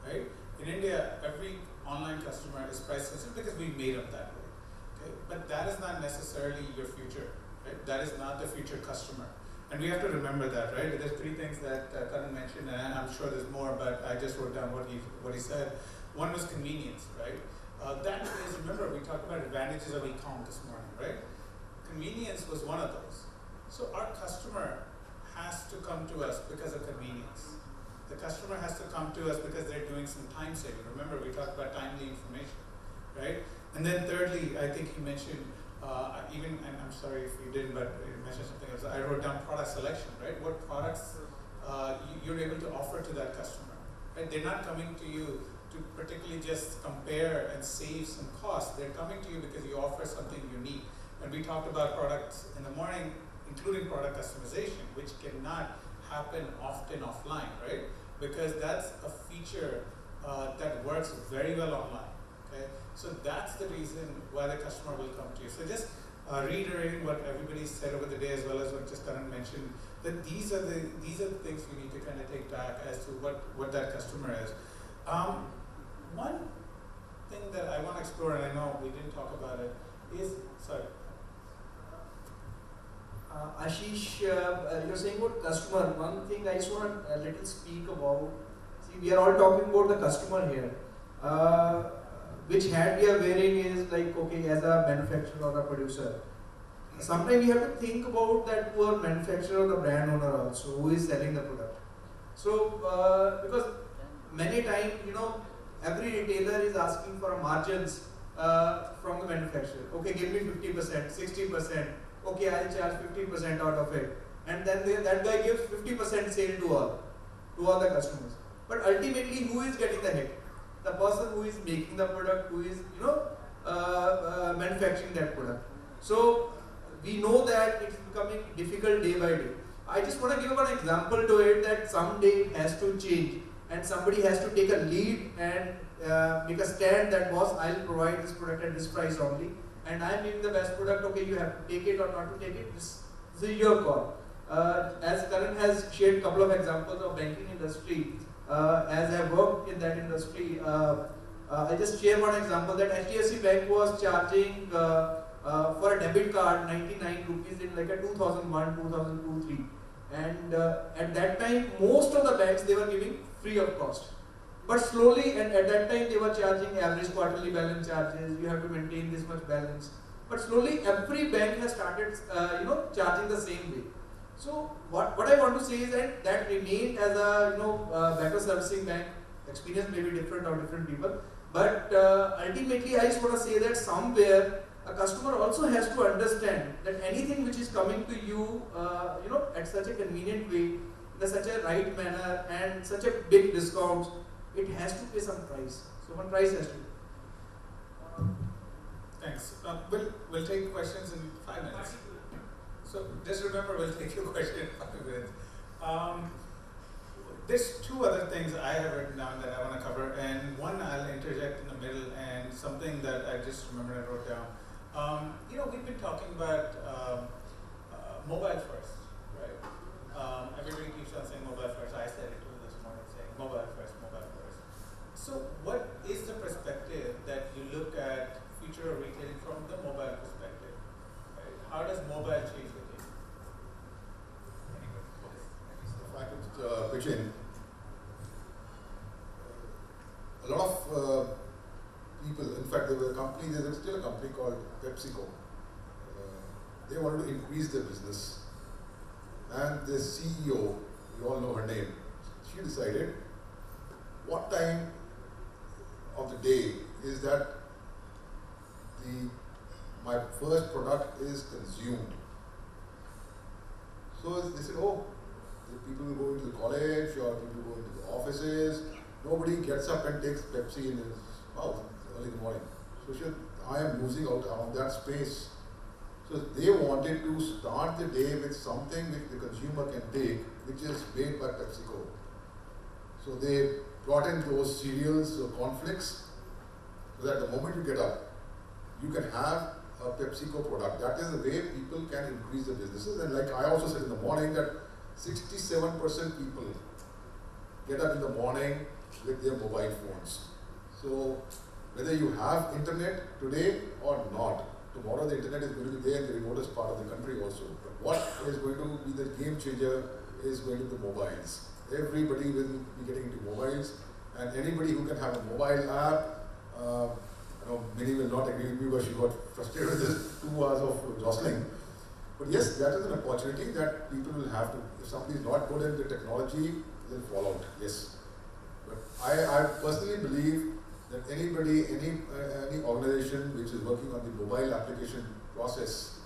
right? In India, every online customer is price sensitive because we made them that way, okay? But that is not necessarily your future, right? That is not the future customer. And we have to remember that, right? There's three things that Karan mentioned, and I'm sure there's more, but I just wrote down what he said. One was convenience, right? That is, remember, we talked about advantages of e-com this morning, right? Convenience was one of those. So our customer has to come to us because of convenience. The customer has to come to us because they're doing some time saving. Remember, we talked about timely information, right? And then thirdly, I think he mentioned, and I'm sorry if you didn't, but you mentioned something else. I wrote down product selection, right? What products you're able to offer to that customer, right? They're not coming to you to particularly just compare and save some costs. They're coming to you because you offer something unique. And we talked about products in the morning, including product customization, which cannot happen often offline, right? Because that's a feature that works very well online. Okay? So that's the reason why the customer will come to you. So just reiterating what everybody said over the day, as well as what just Karan mentioned, that these are the things you need to kind of take back as to what that customer is. One thing that I want to explore, and I know we didn't talk about it, is Ashish, you're saying about customer. One thing I just want to little speak about. See, we are all talking about the customer here. Which hat we are wearing is like, okay, as a manufacturer or a producer. Sometimes we have to think about that poor manufacturer or the brand owner also, who is selling the product. So, because many times, every retailer is asking for a margins from the manufacturer. Okay, give me 50%, 60%. Okay, I'll charge 50% out of it. And then that guy gives 50% sale to all the customers. But ultimately, who is getting the hit? The person who is making the product, who is manufacturing that product. So we know that it's becoming difficult day by day. I just want to give an example to it that someday it has to change, and somebody has to take a lead and make a stand that, boss, I'll provide this product at this price only, and I'm giving the best product. Okay, you have to take it or not to take it. This is your call. As Karan has shared a couple of examples of banking industry. As I worked in that industry, I just share one example that HDFC Bank was charging for a debit card 99 rupees in like a 2001, 2002, 3. And at that time, most of the banks, they were giving free of cost. But slowly, and at that time, they were charging average quarterly balance charges. You have to maintain this much balance. But slowly, every bank has started, charging the same way. So what I want to say is that remained as a better servicing bank. Experience may be different of different people, but ultimately I just want to say that somewhere a customer also has to understand that anything which is coming to you, at such a convenient way, in such a right manner, and such a big discounts, it has to pay some price. So one price has to. Thanks. We'll take questions in 5 minutes. So just remember, we'll take your question in 5 minutes. There's two other things I have written down that I want to cover, and one I'll interject in the middle, and something that I just remembered I wrote down. We've been talking about mobile first, right? Everybody keeps on saying mobile first. I said it too this morning, saying mobile first, mobile first. So what is the perspective that you look at future of retailing from the mobile perspective? Right? How does mobile change retailing? If I could pitch in, a lot of people, in fact, there was a company, there's still a company called PepsiCo. They wanted to increase their business. And the CEO, you all know her name, she decided what time of the day is that my first product is consumed. So they said, oh, the people go into the college or people go into the offices, nobody gets up and takes Pepsi in his mouth early in the morning. So she said, I am losing out on that space. So they wanted to start the day with something which the consumer can take, which is made by PepsiCo. So they brought in those cereals or cornflakes, so that the moment you get up, you can have a PepsiCo product. That is the way people can increase their businesses. And like I also said in the morning, that 67% people get up in the morning with their mobile phones. So whether you have internet today or not, tomorrow the internet is going to be there in the remotest part of the country also. But what is going to be the game changer is going to be the mobiles. Everybody will be getting into mobiles, and anybody who can have a mobile app, Minnie will not agree with me because she got frustrated with this 2 hours of jostling. But yes, that is an opportunity that people will have to, if somebody is not good in the technology, they'll fall out, yes. But I personally believe that anybody, any organization which is working on the mobile application process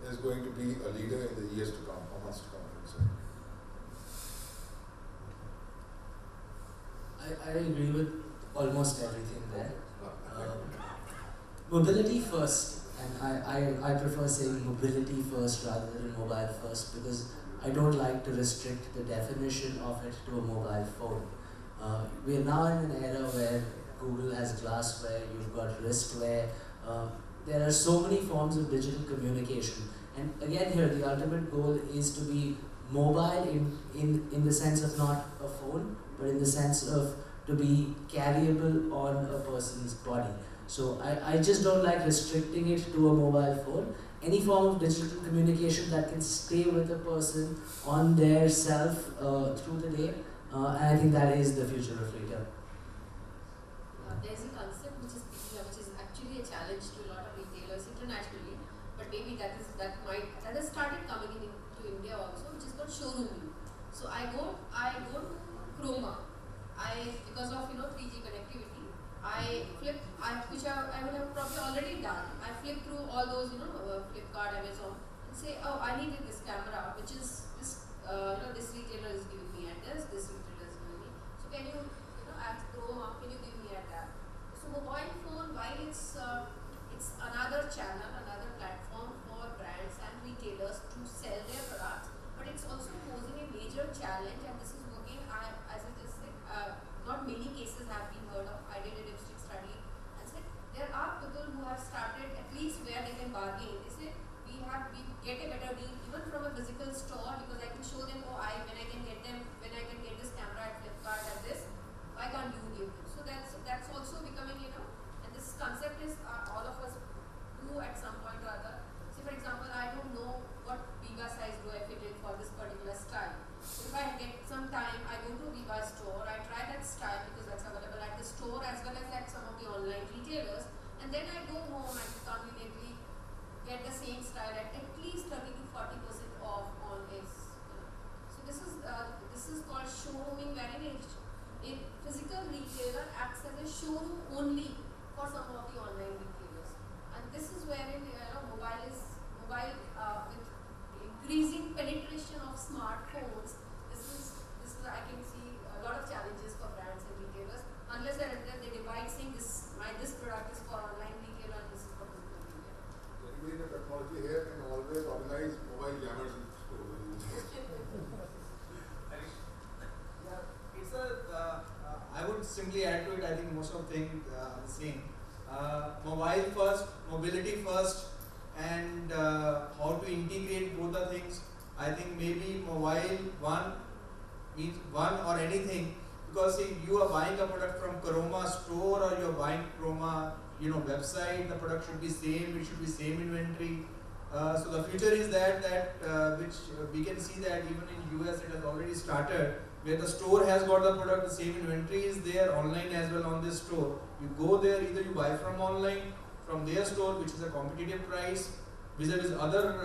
is going to be a leader in the years to come, or months to come, I would say. I agree with almost everything there. Mobility first, and I prefer saying mobility first rather than mobile first, because I don't like to restrict the definition of it to a mobile phone. We are now in an era where Google has glassware, you've got wristware, there are so many forms of digital communication. And again here, the ultimate goal is to be mobile in the sense of not a phone, but in the sense of to be carryable on a person's body. So I just don't like restricting it to a mobile phone. Any form of digital communication that can stay with a person on their self through the day, and I think that is the future of retail. There's a concept which is actually a challenge to a lot of retailers internationally, but maybe that has started coming into India also, which is called showroom view. So I go to Chroma. Because of 3G connectivity, which I would have probably already done. I flip through all those Flipkart, Amazon, and say, oh, I needed this camera, which is this retailer is giving me at this retailer is giving me. So can you ask Chroma, can you give me at that? So mobile phone, while it's another channel, another platform for brands and retailers to sell their products, but it's also posing a major challenge, and this is working, as I just said, not many cases have been heard of. I did a lipstick study and said there are people who have started at least where they can bargain. They say we get a better deal even from a physical store, because I can show them, when I can get this camera at Flipkart at this, why can't you give it? So that's also becoming, and this concept is all of us do at some point or other. See, for example, I don't know what Viva size do I fit in for this particular style. So if I get some time, I go to Viva store, I try that style because that's available at the store as well as at some of the online retailers, and then I go home and conveniently get the same style at least 30 to 40% off on its. So this is called showrooming, wherein a physical retailer acts as a showroom only for some of the online retailers, and this is wherein mobile with increasing penetration of smartphones. This is I can see a lot of challenges for brands and retailers unless they divide saying this product is for online retailer and this is for physical retailer. Anybody in the technology here can always organize mobile jammers in stores. I would simply add to it, I think most of things are the same. Mobile first, mobility first, and how to integrate both the things. I think maybe mobile one or anything, because if you are buying a product from Chroma store or you are buying Chroma website, the product should be same, it should be same inventory. So the future is that which we can see that even in US it has already started, where the store has got the product, the same inventory is there online as well on this store. You go there, either you buy from online, from their store, which is a competitive price, vis-a-vis other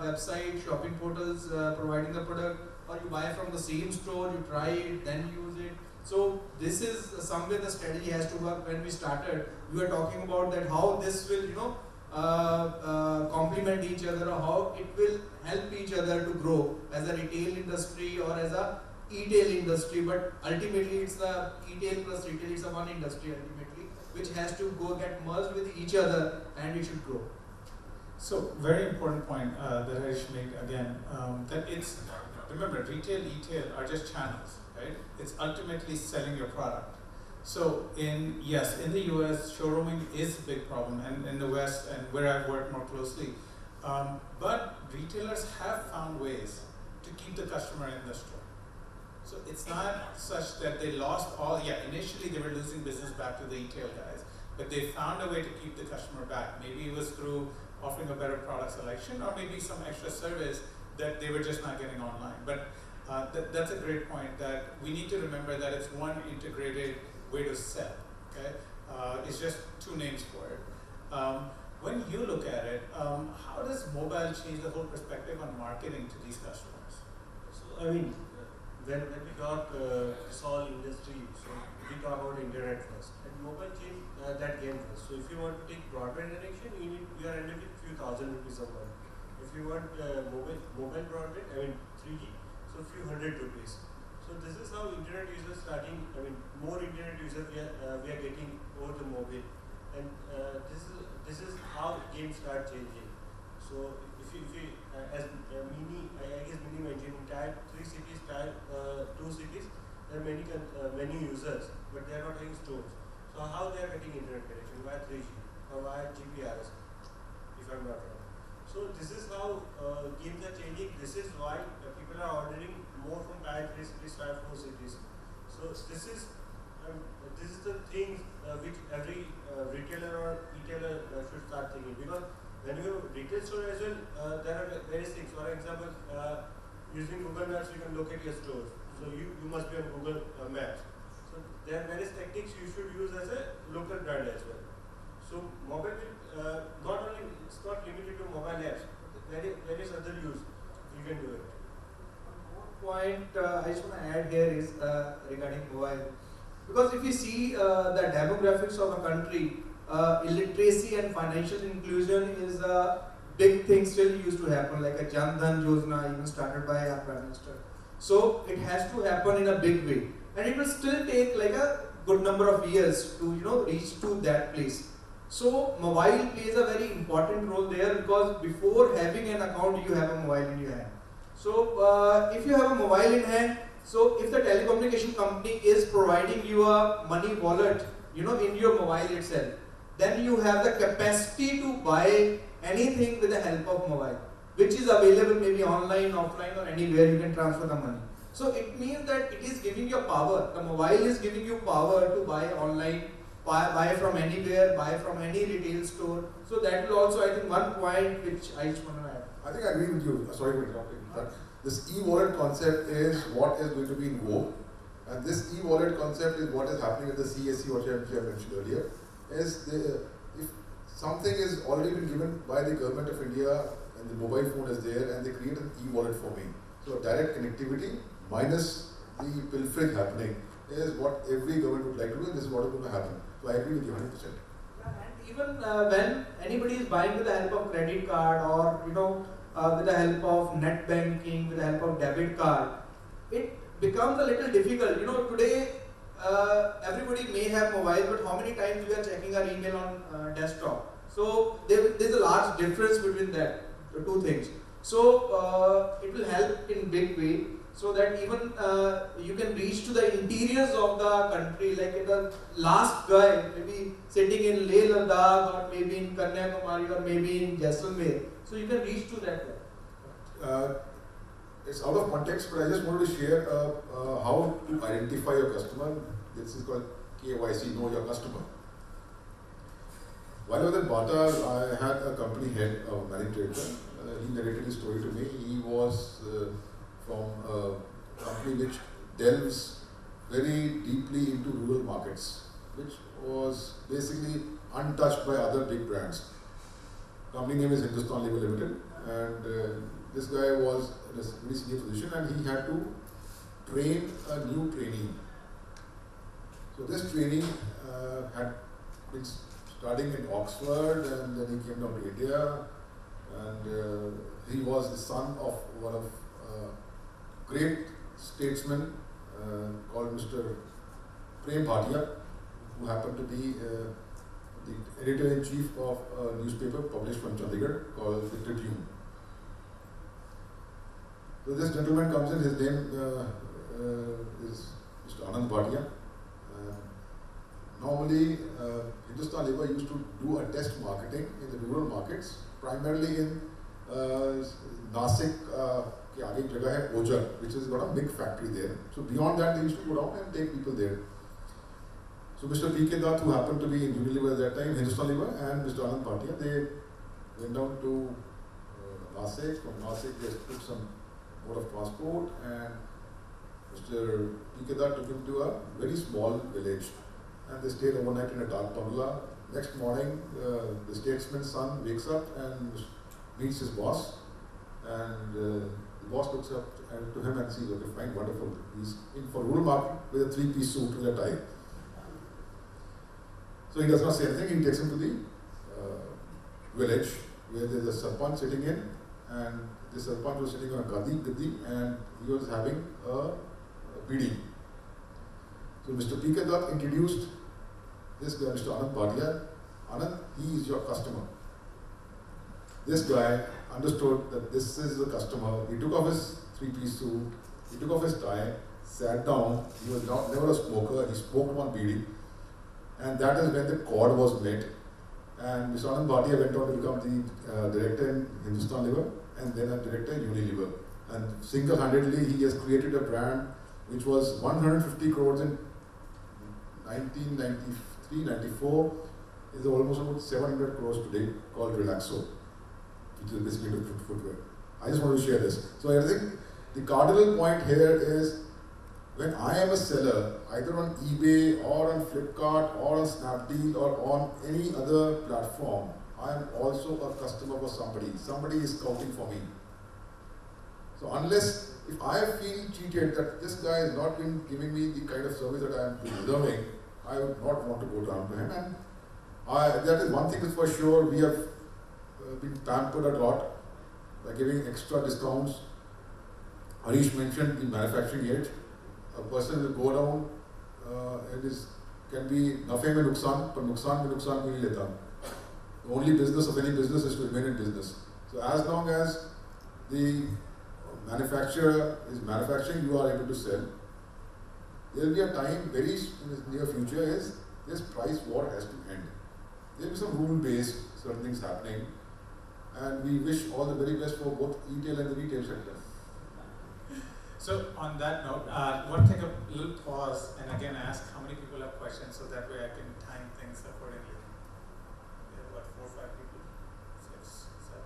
website, shopping portals providing the product, or you buy from the same store, you try it, then use it. So this is somewhere the strategy has to work. When we started, we were talking about that how this will, complement each other, or how it will help each other to grow as a retail industry or as a e-tail industry. But ultimately, it's the e-tail plus retail. It's a one industry ultimately, which has to go get merged with each other, and it should grow. So, very important point that Harish made again, that it's, remember, retail, e-tail are just channels, right? It's ultimately selling your product. So, in the US, showrooming is a big problem, and in the West, and where I've worked more closely. But retailers have found ways to keep the customer in the store. So, it's not such that they lost all, initially they were losing business back to the e-tail guys, but they found a way to keep the customer back. Maybe it was through offering a better product selection, or maybe some extra service that they were just not getting online. But that's a great point, that we need to remember that it's one integrated way to sell, okay? It's just two names for it. When you look at it, how does mobile change the whole perspective on marketing to these customers? So, I mean, when we talk this whole industry, so we talk about internet first, and mobile change that game first. So if you want to take broadband connection, you are ending with few thousand rupees a month. If you want mobile broadband, 3G, so few hundred rupees. So this is how internet users starting. More internet users we are getting over the mobile, and this is how games start changing. So if you as Mini, I guess Mini mentioned, in tier 3 cities, tier 2 cities, there are many users, but they are not having stores. So how they are getting internet connection? Via 3G or via GPRS, if I'm not wrong. So this is how games are changing. This is why people are ordering more from tier 3 cities, tier 4 cities. So this is the thing which every retailer or e-tailer should start thinking, because when you have retail store as well, there are various things. For example, using Google Maps, you can locate your stores. So you must be on Google Maps. So there are various techniques you should use as a local brand as well. So mobile will it's not limited to mobile apps. There is other use you can do it. One point I just want to add here is regarding mobile, because if you see the demographics of a country, illiteracy and financial inclusion is a big thing still used to happen, like a Jan Dhan Yojana, even started by our Prime Minister. So it has to happen in a big way, and it will still take like a good number of years to reach to that place. So mobile plays a very important role there, because before having an account, you have a mobile in your hand. So if you have a mobile in hand, so if the telecommunication company is providing you a money wallet, in your mobile itself, then you have the capacity to buy anything with the help of mobile, which is available maybe online, offline, or anywhere you can transfer the money. So it means that it is giving you power. The mobile is giving you power to buy online, buy from anywhere, buy from any retail store. So that will also, I think, one point which I just want to add. I think I agree with you. Sorry for interrupting. But this e-wallet concept is what is going to be in vogue, and this e-wallet concept is what is happening at the CSC, which I mentioned earlier. If something is already been given by the government of India and the mobile phone is there, and they create an e-wallet for me. So direct connectivity minus the pilfering happening is what every government would like to do, and this is what is going to happen. So I agree with you 100%. And even when anybody is buying with the help of credit card, or with the help of net banking, with the help of debit card, it becomes a little difficult. Today everybody may have mobile, but how many times we are checking our email on desktop? So there's a large difference between that, the two things. So it will help in big way, so that even you can reach to the interiors of the country, like the last guy maybe sitting in Leh Ladakh, or maybe in Kanyakumari, or maybe in Jaisalmer. So you can reach to that way. It's out of context, but I just wanted to share how to identify your customer. This is called KYC, Know Your Customer. While I was at Bata, I had a company head, a managing director. He narrated his story to me. He was from a company which delves very deeply into rural markets, which was basically untouched by other big brands. Company name is Hindustan Lever Limited, and this guy was in a very senior position, and he had to train a new trainee. So this trainee had been studying in Oxford, and then he came down to India, and he was the son of one of great statesman called Mr. Prem Bhatia, who happened to be the editor-in-chief of a newspaper published from Chandigarh called The Tribune. So this gentleman comes in, his name is Mr. Anand Bhatia. Normally, Hindustan Lever used to do a test marketing in the rural markets, primarily in Nasik, के आगे एक जगह है ओजर, which has got a big factory there. So beyond that, they used to go down and take people there. So Mr. P.K. Dutt, who happened to be in Unilever at that time, Hindustan Lever, and Mr. Anand Bhatia, they went down to Nasik. From Nasik, they took some mode of transport, and Mr. P.K. Dutt took him to a very small village. And they stayed overnight in a dark bungalow. Next morning, the statesman's son wakes up and meets his boss. And the boss looks up to him and says, okay, fine, wonderful. He's in for rural market with a three-piece suit with a tie. So he does not say anything. He takes him to the village where there is a sarpanch sitting in. And the sarpanch was sitting on a gadi, and he was having a bidi. So Mr. P.K. Dutt introduced this guy, Mr. Anand Bhatia. Anand, he is your customer. This guy understood that this is the customer. He took off his three-piece suit, he took off his tie, sat down. He was never a smoker. He smoked one bidi. And that is when the chord was met. And Mr. Anand Bhatia went on to become the director in Hindustan Lever and then a director in Unilever. And single-handedly, he has created a brand which was 150 crores in 1993-94, is almost about 700 crores today, called Relaxo, which is basically footwear. I just want to share this. So I think the cardinal point here is, when I am a seller, either on eBay or on Flipkart or on Snapdeal or on any other platform, I am also a customer for somebody. Somebody is scouting for me. So unless, if I feel cheated that this guy has not been giving me the kind of service that I am deserving, I would not want to go down to him. And that is one thing is for sure. We have been pampered a lot by giving extra discounts. Harish mentioned the manufacturing edge. A person will go down, it can be nafe mein nuksan, but nuksan mein nuksan bhi nahi leta. The only business of any business is to remain in business. So as long as the manufacturer is manufacturing, you are able to sell. There will be a time very in the near future is this price war has to end. There will be some rule-based certain things happening, and we wish all the very best for both e-tail and the retail sector. So on that note, want to take a little pause and again ask how many people have questions, so that way I can time things accordingly. We have what, 4 or 5 people? 6, 7.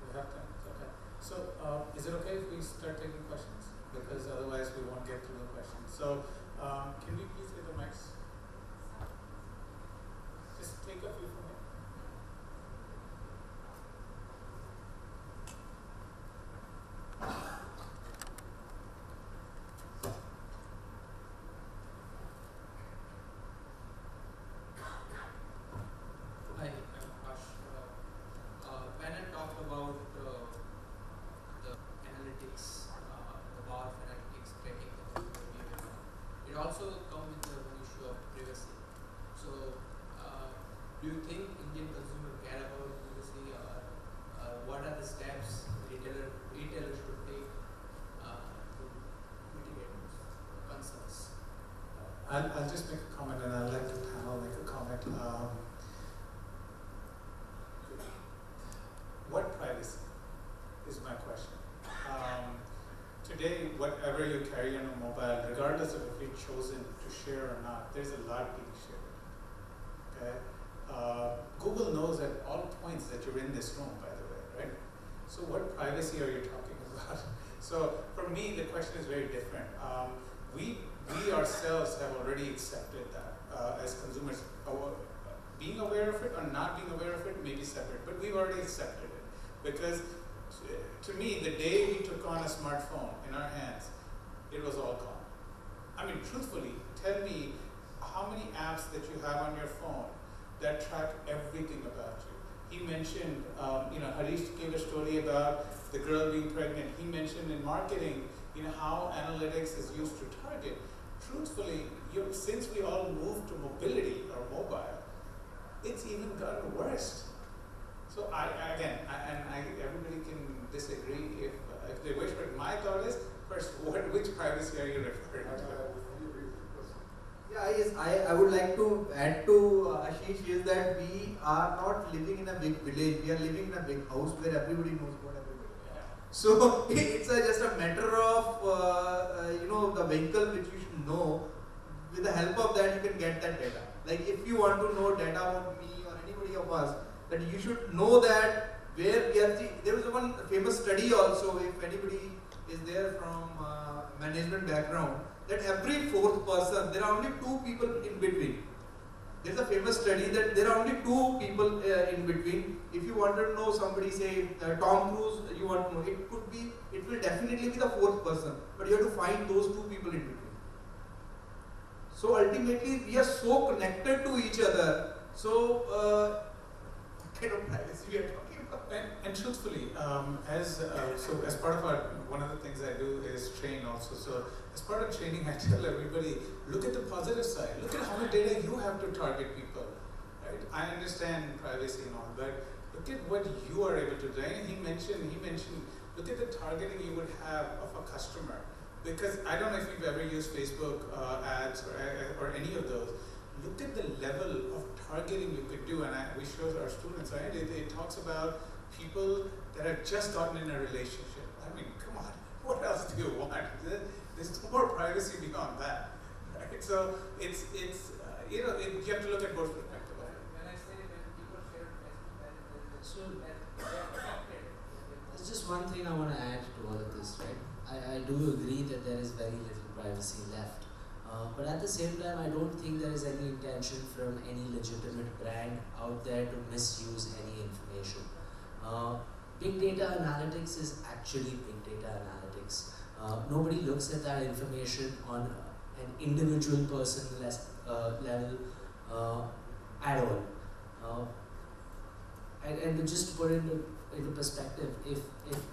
We have time. Okay. So is it okay if we start taking questions? Because otherwise we won't get through the questions. So can we please get the mics? Just take a few from me. Hi, I'm Ash. When I talked about the analytics, the bar of analytics tracking the consumer behavior, it also comes with the one issue of privacy. So, do you think Indian consumer care about privacy, or what are the steps retailers should take to mitigate those concerns? I'll just make a comment, and I'll let the panel make a comment. What privacy is my question. Today, whatever you carry on a mobile, regardless of if you've chosen to share or not, there's a lot being shared. okay? Google knows at all points that you're in this room, by the way, right? So what privacy are you talking about? So for me, the question is very different. We ourselves have already accepted that as consumers. Being aware of it or not being aware of it may be separate, but we've already accepted it. Because to me, the day we took on a smartphone in our hands, it was all gone. I mean, truthfully, tell me how many apps that you have on your phone that track everything about you. He mentioned, Harish gave a story about the girl being pregnant. He mentioned in marketing, how analytics is used to target. Truthfully, since we all moved to mobility or mobile, it's even gotten worse. So everybody can disagree if they wish, but my thought is, first, which privacy are you referring to? Yeah, yes, I would like to add to Ashish is that we are not living in a big village, we are living in a big house where everybody knows what everybody knows. Yeah. So it's just a matter of the vehicle which you should know. With the help of that, you can get that data. Like if you want to know data about me or anybody of us, that you should know that where we are. There was one famous study also, if anybody is there from management background, that every fourth person, there are only two people in between. There's a famous study that there are only two people in between. If you want to know somebody, say Tom Cruise, you want to know, it will definitely be the fourth person, but you have to find those two people in between. So ultimately, we are so connected to each other. So, what kind of privacy we are talking about? And truthfully, as part of one of the things I do is train also. So as part of training, I tell everybody, look at the positive side. Look at how much data you have to target people, right? I understand privacy and all, but look at what you are able to do. And he mentioned, look at the targeting you would have of a customer. Because I don't know if you've ever used Facebook ads or any of those. Look at the level of targeting you could do, and we show our students, right? It talks about people that have just gotten in a relationship. I mean, come on, what else do you want? There's more privacy beyond that, right? So you have to look at both perspectives. When I say when people share Facebook, So there's just one thing I want to add to all of this, right? I do agree that there is very little privacy left. But at the same time, I don't think there is any intention from any legitimate brand out there to misuse any information. Big data analytics is actually big data analytics. Nobody looks at that information on an individual person level at all. And just to put it into perspective, if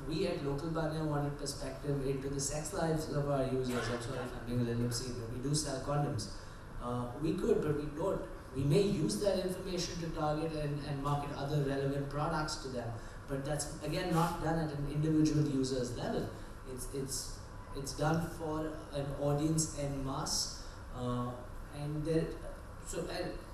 we at Local Banya wanted perspective into the sex lives of our users, I'm sorry if I'm being a little obscene, but we do sell condoms. We could, but we don't. We may use that information to target and market other relevant products to them, but that's again not done at an individual user's level. It's done for an audience en masse,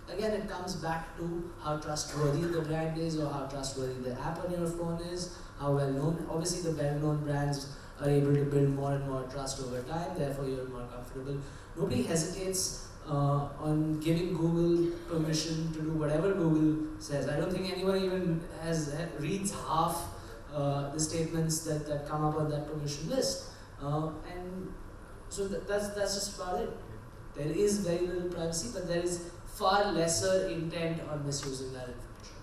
again, it comes back to how trustworthy the brand is or how trustworthy the app on your phone is, how well known. Obviously, the well-known brands are able to build more and more trust over time, therefore you're more comfortable. Nobody hesitates on giving Google permission to do whatever Google says. I don't think anyone even reads half the statements that come up on that permission list. And so that's just about it. There is very little privacy, but there is far lesser intent on misusing that information.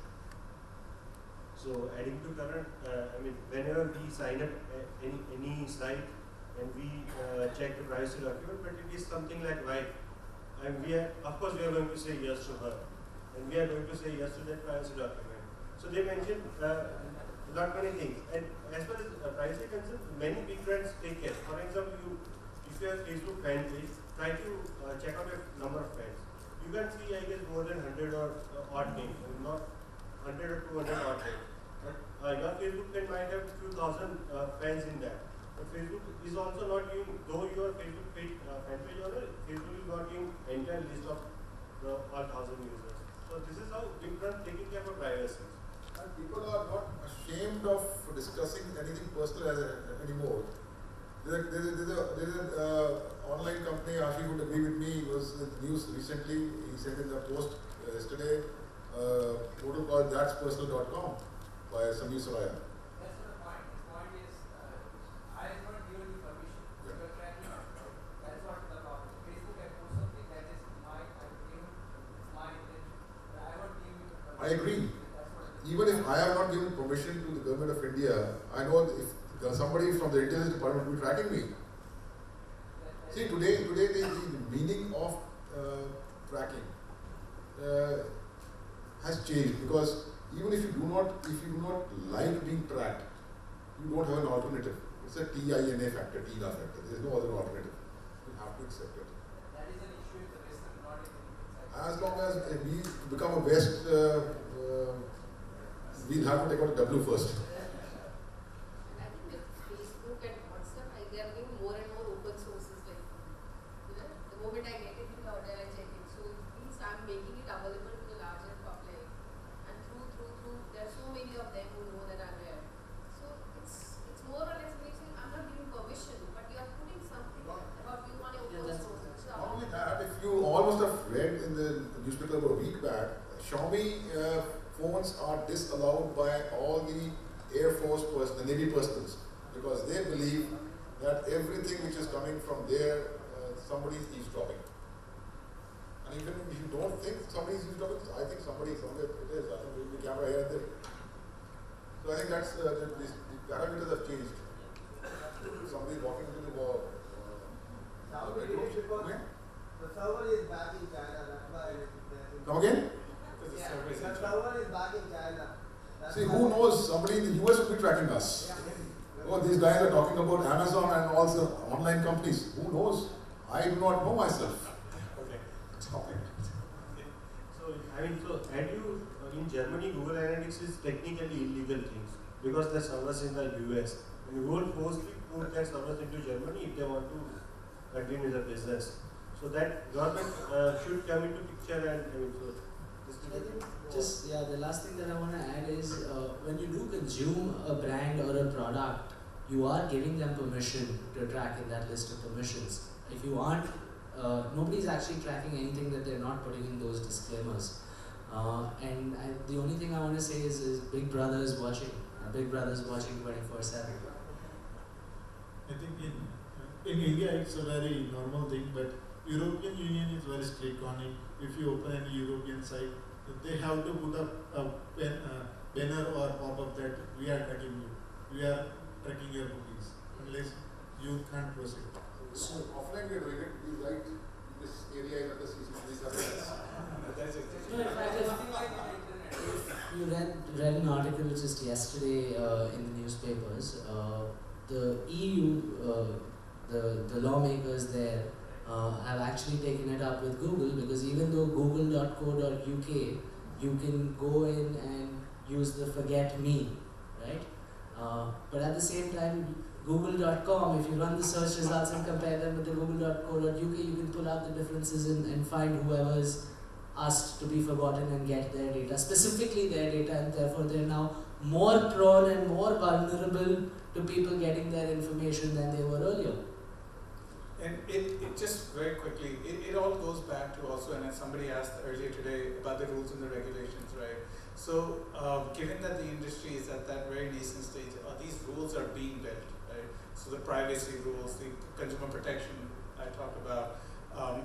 So adding to current, whenever we sign up any site and we check the privacy document, but it is something like right, and of course we are going to say yes to her, and we are going to say yes to that privacy document. So they mentioned not many things, and as far as privacy concerned, many big brands take care. For example, if you have Facebook fan page, try to check out your number of fans. You can see, I guess, more than 100 or odd names, not 100 or 200 odd names. But your Facebook fan might have few thousand fans in that. But Facebook is also not giving, though your Facebook page, fan page owner, Facebook is not giving entire list of all 1,000 users. So this is how big brands taking care of privacy. And people are not ashamed of discussing anything personal anymore. There's an online company, Ashish would agree with me, was in the news recently. He said in the Post yesterday, portal called that'spersonal.com by Samir Soraya. That's not the point. The point is, I have not given you permission. Yeah. You are tracking. That's not the problem. Facebook can post something that is my idea, it's my intention. But I have not given you permission. I agree. That's what it is. Even if I have not given permission to the government of India, I know that if somebody from the intelligence department will be tracking me. See, today the meaning of tracking has changed, because even if you do not like being tracked, you don't have an alternative. It's a TINA factor, TINA factor. There is no other alternative. You have to accept it. That is an issue in the West and not in the inside. As long as we become a West, we'll have to take out a W first. And I think with Facebook and WhatsApp, they are giving more and more open sources. Like, the moment I get it in the order, I check it. So it means I'm making it available to the larger public. And through, there are so many of them who know that I'm there. So it's more or less saying I'm not giving permission, but you are putting something about you on your open sources. Not only that, if you almost have read in the newspaper a week back, Xiaomi phones are disallowed by all the Air Force personnel, the Navy personnel, because they believe that everything which is coming from there, somebody is eavesdropping. And even if you don't think somebody is eavesdropping, I think somebody somewhere it is. I think maybe the camera here and there. So I think that's the parameters have changed. Somebody walking into the wall. The server is back in China, that's why Come again? the server is back in China. That's See, why- who knows? Somebody in the US will be tracking us. Oh, these guys are talking about Amazon and all the online companies. Who knows? I do not know myself. Okay. Stop it. So, had you, in Germany, Google Analytics is technically illegal things because the servers in the US. And Google forcefully put their servers into Germany if they want to continue the business. So that government should come into picture and, so this is I think the last thing that I want to add is when you do consume a brand or a product, you are giving them permission to track in that list of permissions. If you aren't, nobody's actually tracking anything that they're not putting in those disclaimers. The only thing I want to say is Big Brother is watching. Big Brother is watching 24/7. I think in India it's a very normal thing, but European Union is very strict on it. If you open any European site, they have to put up a banner or pop-up that we are tracking you. We are tracking your cookies. Unless you can't proceed. So offline we are doing it. We write this area is under CCTV surveillance. No, in fact, if you read an article just yesterday in the newspapers, the EU, the lawmakers there have actually taken it up with Google, because even though google.co.uk, you can go in and use the forget me, right? But at the same time, google.com, if you run the search results and compare them with the google.co.uk, you can pull out the differences and find whoever is asked to be forgotten and get their data, specifically their data, and therefore they're now more prone and more vulnerable to people getting their information than they were earlier. And it just very quickly, it all goes back to also, and as somebody asked earlier today about the rules and the regulations, right? So given that the industry is at that very nascent stage, these rules are being built, right? So the privacy rules, the consumer protection I talked about,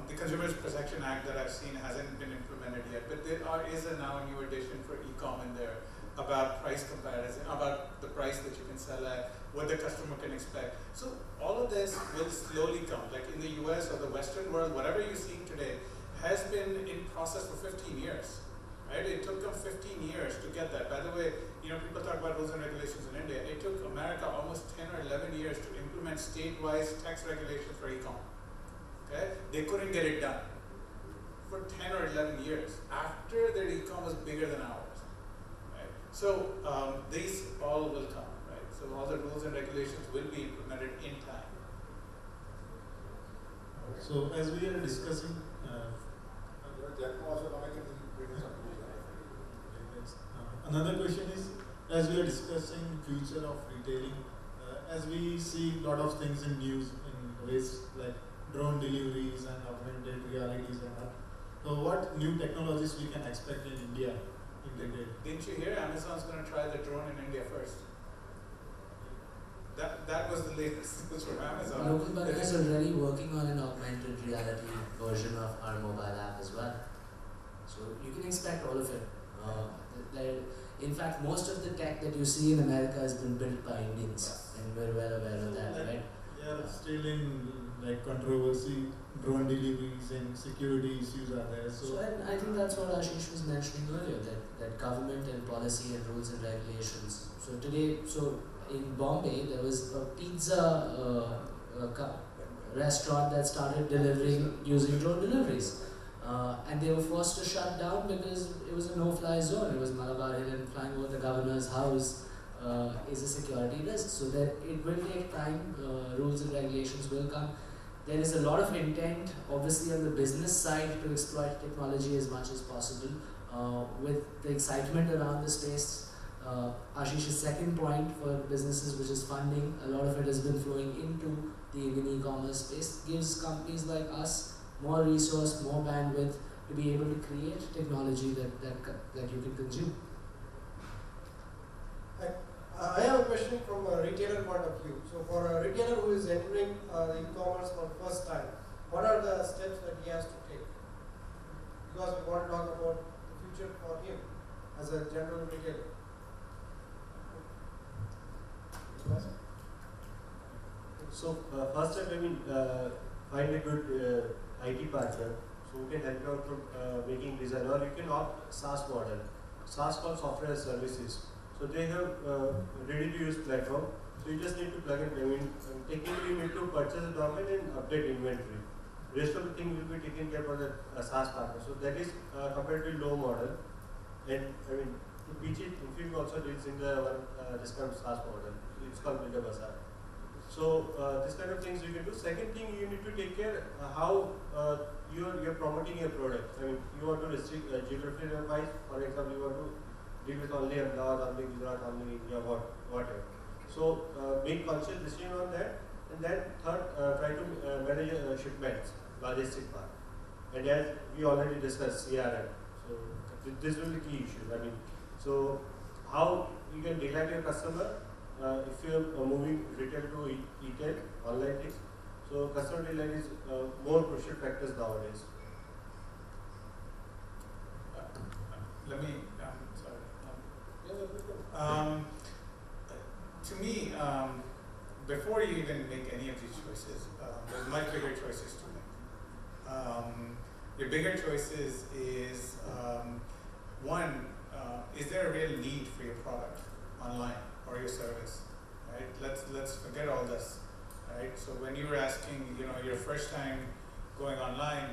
the Consumer Protection Act that I've seen hasn't been implemented yet, but there is a now new addition for e-com in there about price comparison, about the price that you can sell at, what the customer can expect. So all of this will slowly come, like in the US or the Western world, whatever you're seeing today has been in process for 15 years, right? It took them 15 years to get that. By the way, people talk about rules and regulations in India. It took America almost 10 or 11 years to implement state-wise tax regulations for e-com. Okay? They couldn't get it done for 10 or 11 years after their e-com was bigger than ours. Right? So these all will come. Right? So all the rules and regulations will be implemented in time. So as we are discussing, another question is, as we are discussing future of retailing, as we see a lot of things in news in ways like drone deliveries and augmented realities and all. So what new technologies we can expect in India in retail? Didn't you hear Amazon's going to try the drone in India first? That was the latest news from Amazon. Local Button is already working on an augmented reality version of our mobile app as well. So you can expect all of it. In fact, most of the tech that you see in America has been built by Indians, and we're well aware of that, right? Yeah, still in like controversy, drone deliveries and security issues are there. So and I think that's what Ashish was mentioning earlier, that government and policy and rules and regulations. So today, in Bombay, there was a pizza restaurant that started delivering using drone deliveries. And they were forced to shut down because it was a no-fly zone. It was Malabar Hill, and flying over the governor's house is a security risk. So that it will take time, rules and regulations will come. There is a lot of intent, obviously, on the business side to exploit technology as much as possible. With the excitement around the space, Ashish's second point for businesses, which is funding, a lot of it has been flowing into the Indian e-commerce space, gives companies like us more resource, more bandwidth to be able to create technology that you can consume. I have a question from a retailer point of view. So for a retailer who is entering the e-commerce for the first time, what are the steps that he has to take? Because we want to talk about the future for him as a general retailer. So first step, find a good IT partner so we can help you out from making design, or you can opt SaaS model. SaaS called software as services. So they have ready to use platform. So you just need to plug and play. Technically you need to purchase a domain and update inventory. Rest of the thing will be taken care by the SaaS partner. So that is comparatively low model. And to pitch it, Infim also deals in the discount SaaS model. It's called Builder Bazaar. So this kind of things you can do. Second thing, you need to take care how you're promoting your product. You want to restrict geography wise. For example, you want to deal with only Ahmedabad, only Gujarat, only India, whatever. So make conscious decision on that. And then third, try to manage shipments, logistic part. And as we already discussed, CRM. So this will be key issue. So how you can delight your customer. If you are moving retail to e-tail, online things, so customer delight is more crucial factors nowadays. Let me, to me, before you even make any of these choices, there's much bigger choices to make. Your bigger choices is, one, is there a real need for your product online or your service, right? Let's forget all this, right? So when you were asking, your first time going online,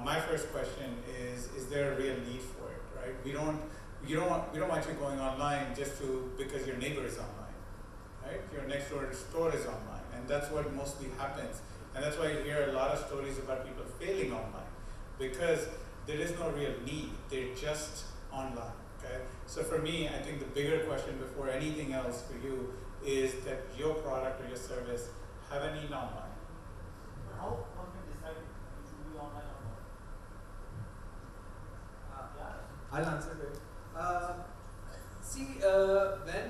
my first question is there a real need for it, right? We don't want you going online just because your neighbor is online, right? Your next door store is online, and that's what mostly happens. And that's why you hear a lot of stories about people failing online, because there is no real need. They're just online. Okay? So for me, I think the bigger question before anything else for you is that your product or your service have a need online. How can you decide it should be online or not? I'll answer it. When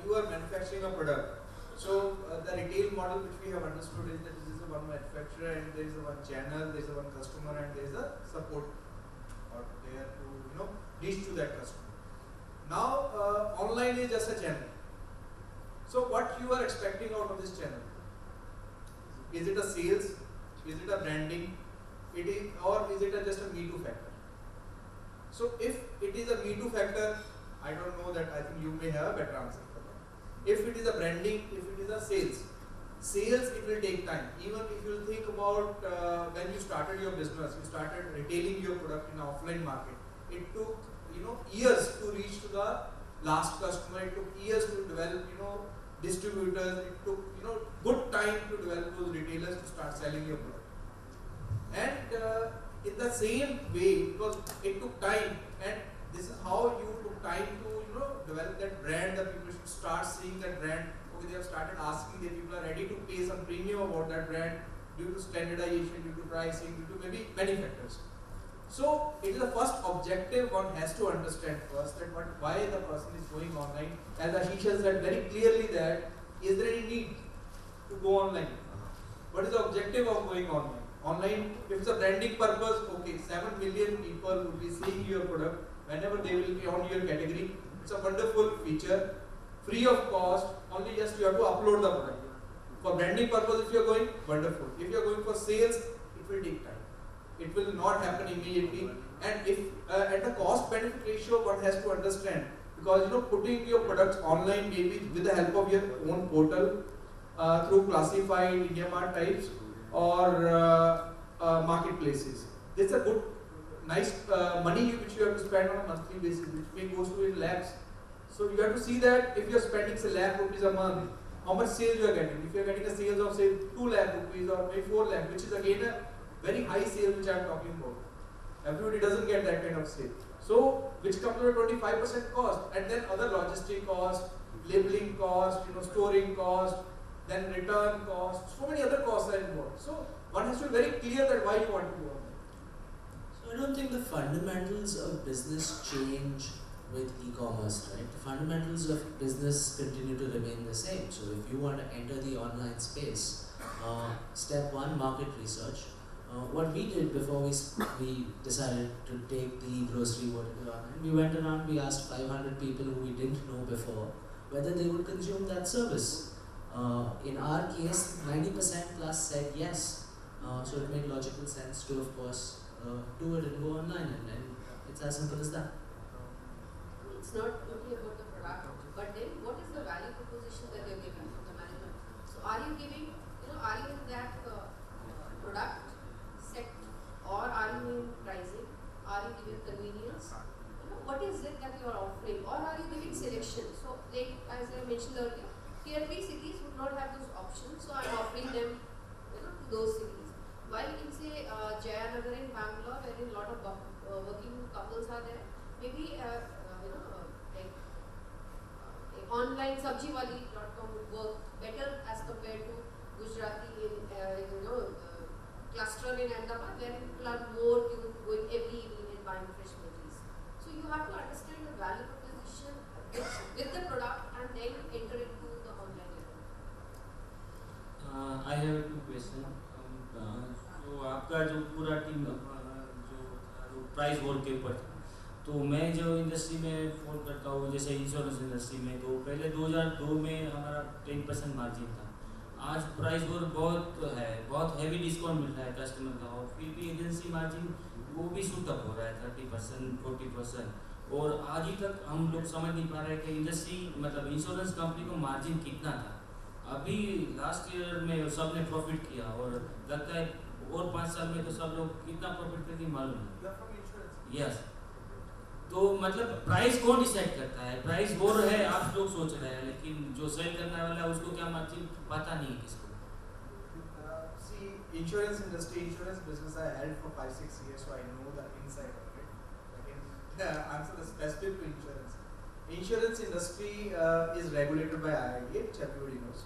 you are manufacturing a product, so the retail model which we have understood is that this is one manufacturer and there is one channel, there is one customer, and there is a support or there to reach to that customer. Now online is just a channel. So what you are expecting out of this channel? Is it a sales? Is it a branding? Or is it just a Me Too factor? So if it is a Me Too factor, I don't know that. I think you may have a better answer for that. If it is a branding, if it is a sales it will take time. Even if you think about when you started your business, you started retailing your product in an offline market. It took years to reach to the last customer. It took years to develop distributors. It took good time to develop those retailers to start selling your product. And in the same way, because it took time, and this is how you took time to develop that brand. That people should start seeing that brand. Okay, they have started asking that people are ready to pay some premium about that brand due to standardization, due to pricing, due to maybe many factors. So it is the first objective one has to understand first, that why the person is going online. As Ashish has said very clearly that, is there any need to go online? What is the objective of going online? Online, if it's a branding purpose, okay, 7 million people will be seeing your product whenever they will be on your category. It's a wonderful feature, free of cost, only just you have to upload the product. For branding purpose, if you are going, wonderful. If you are going for sales, it will take time. It will not happen immediately. And if at the cost benefit ratio, one has to understand, because putting your products online maybe with the help of your own portal through classified EMR types or marketplaces. This is a good, nice money which you have to spend on a monthly basis, which may go to in lakhs. So you have to see that if you are spending say lakh rupees a month, how much sales you are getting. If you are getting a sales of say 2 lakh rupees or maybe 4 lakh, which is again a very high sale which I am talking about. Everybody doesn't get that kind of sale. So which comes to a 25% cost, and then other logistic cost, labeling cost, storing cost, then return cost, so many other costs are involved. So one has to be very clear that why you want to go online. So I don't think the fundamentals of business change with e-commerce, right? The fundamentals of business continue to remain the same. So if you want to enter the online space, step one, market research. What we did before we decided to take the grocery vertical online, we went around, we asked 500 people who we didn't know before whether they would consume that service. In our case, 90% plus said yes. So it made logical sense to, of course, do it and go online, and it's as simple as that. It's not only about the product, but then what is the value proposition that you're giving from the management? So are you giving, are you in that product set, or are you in pricing? Are you giving convenience? What is it that you are offering, or are you giving selection? So like as I mentioned earlier, tier 3 cities would not have those options, so I'm offering them to those cities. While in say Jayanagar in Bangalore, wherein a lot of working couples are there, maybe online sabjiwali.com would work better as compared to Gujarati in cluster in Ahmedabad, where people are more going every evening and buying fresh veggies. So you have to understand the value proposition with the product and then enter into the online level. I have two questions. तो आपका जो पूरा team जो price war के ऊपर, तो मैं जो इंडस्ट्री में फॉल करता हूँ जैसे इंश्योरेंस इंडस्ट्री में, तो पहले 2002 में हमारा 10% मार्जिन था. आज प्राइस वॉर बहुत है, बहुत हैवी डिस्काउंट मिल रहा है कस्टमर का, और फिर भी एजेंसी मार्जिन वो भी शूट अप हो रहा है 30% 40%. और आज ही तक हम लोग समझ नहीं पा रहे कि इंडस्ट्री मतलब इंश्योरेंस कंपनी को मार्जिन कितना था. अभी लास्ट ईयर में सब ने प्रॉफिट किया, और लगता है और 5 साल में तो सब लोग कितना प्रॉफिट करेंगे मालूम नहीं. यस, तो मतलब प्राइस कौन डिसाइड करता है? प्राइस वॉर है आप लोग सोच रहे हैं, लेकिन जो सेल करने वाला है उसको क्या मार्जिन पता नहीं है किसको. See, insurance industry, insurance business I held for 5-6 years, so I know the inside of it. I can answer the specific to insurance. Insurance industry is regulated by IRDA, which everybody knows.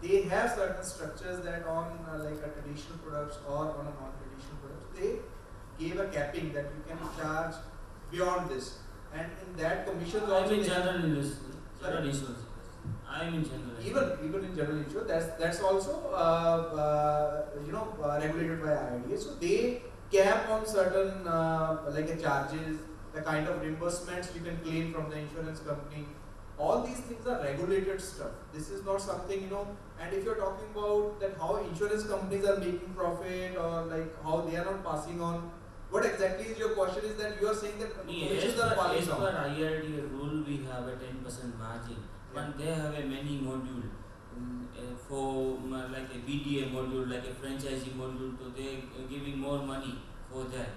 They have certain structures that on like a traditional products or on a non-traditional products, they gave a capping that you can charge beyond this, and in that commissions also. I'm in general industry. General insurance. I'm in general. Even in general insurance, that's also regulated by IRDA. So they cap on certain like a charges, the kind of reimbursements you can claim from the insurance company. All these things are regulated stuff. This is not something, and if you're talking about that how insurance companies are making profit or like how they are not passing on, what exactly is your question? Is that you are saying that commissions are falling down? As per IRDA rule, we have a 10% margin, but they have a many module for like a BDA module, like a franchising module, so they are giving more money for that.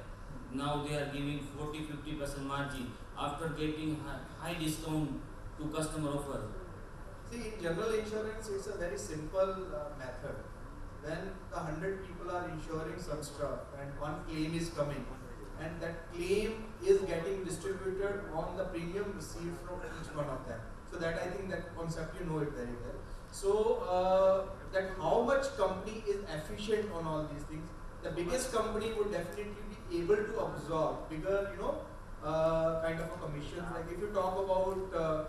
Now they are giving 40-50% margin after getting high discount to customer offer. See, in general insurance, it's a very simple method. When the 100 people are insuring some stuff and one claim is coming, and that claim is getting distributed on the premium received from each one of them. So that I think that concept you know it very well. So that how much company is efficient on all these things. The biggest company would definitely be able to absorb bigger, kind of a commission. Like if you talk about,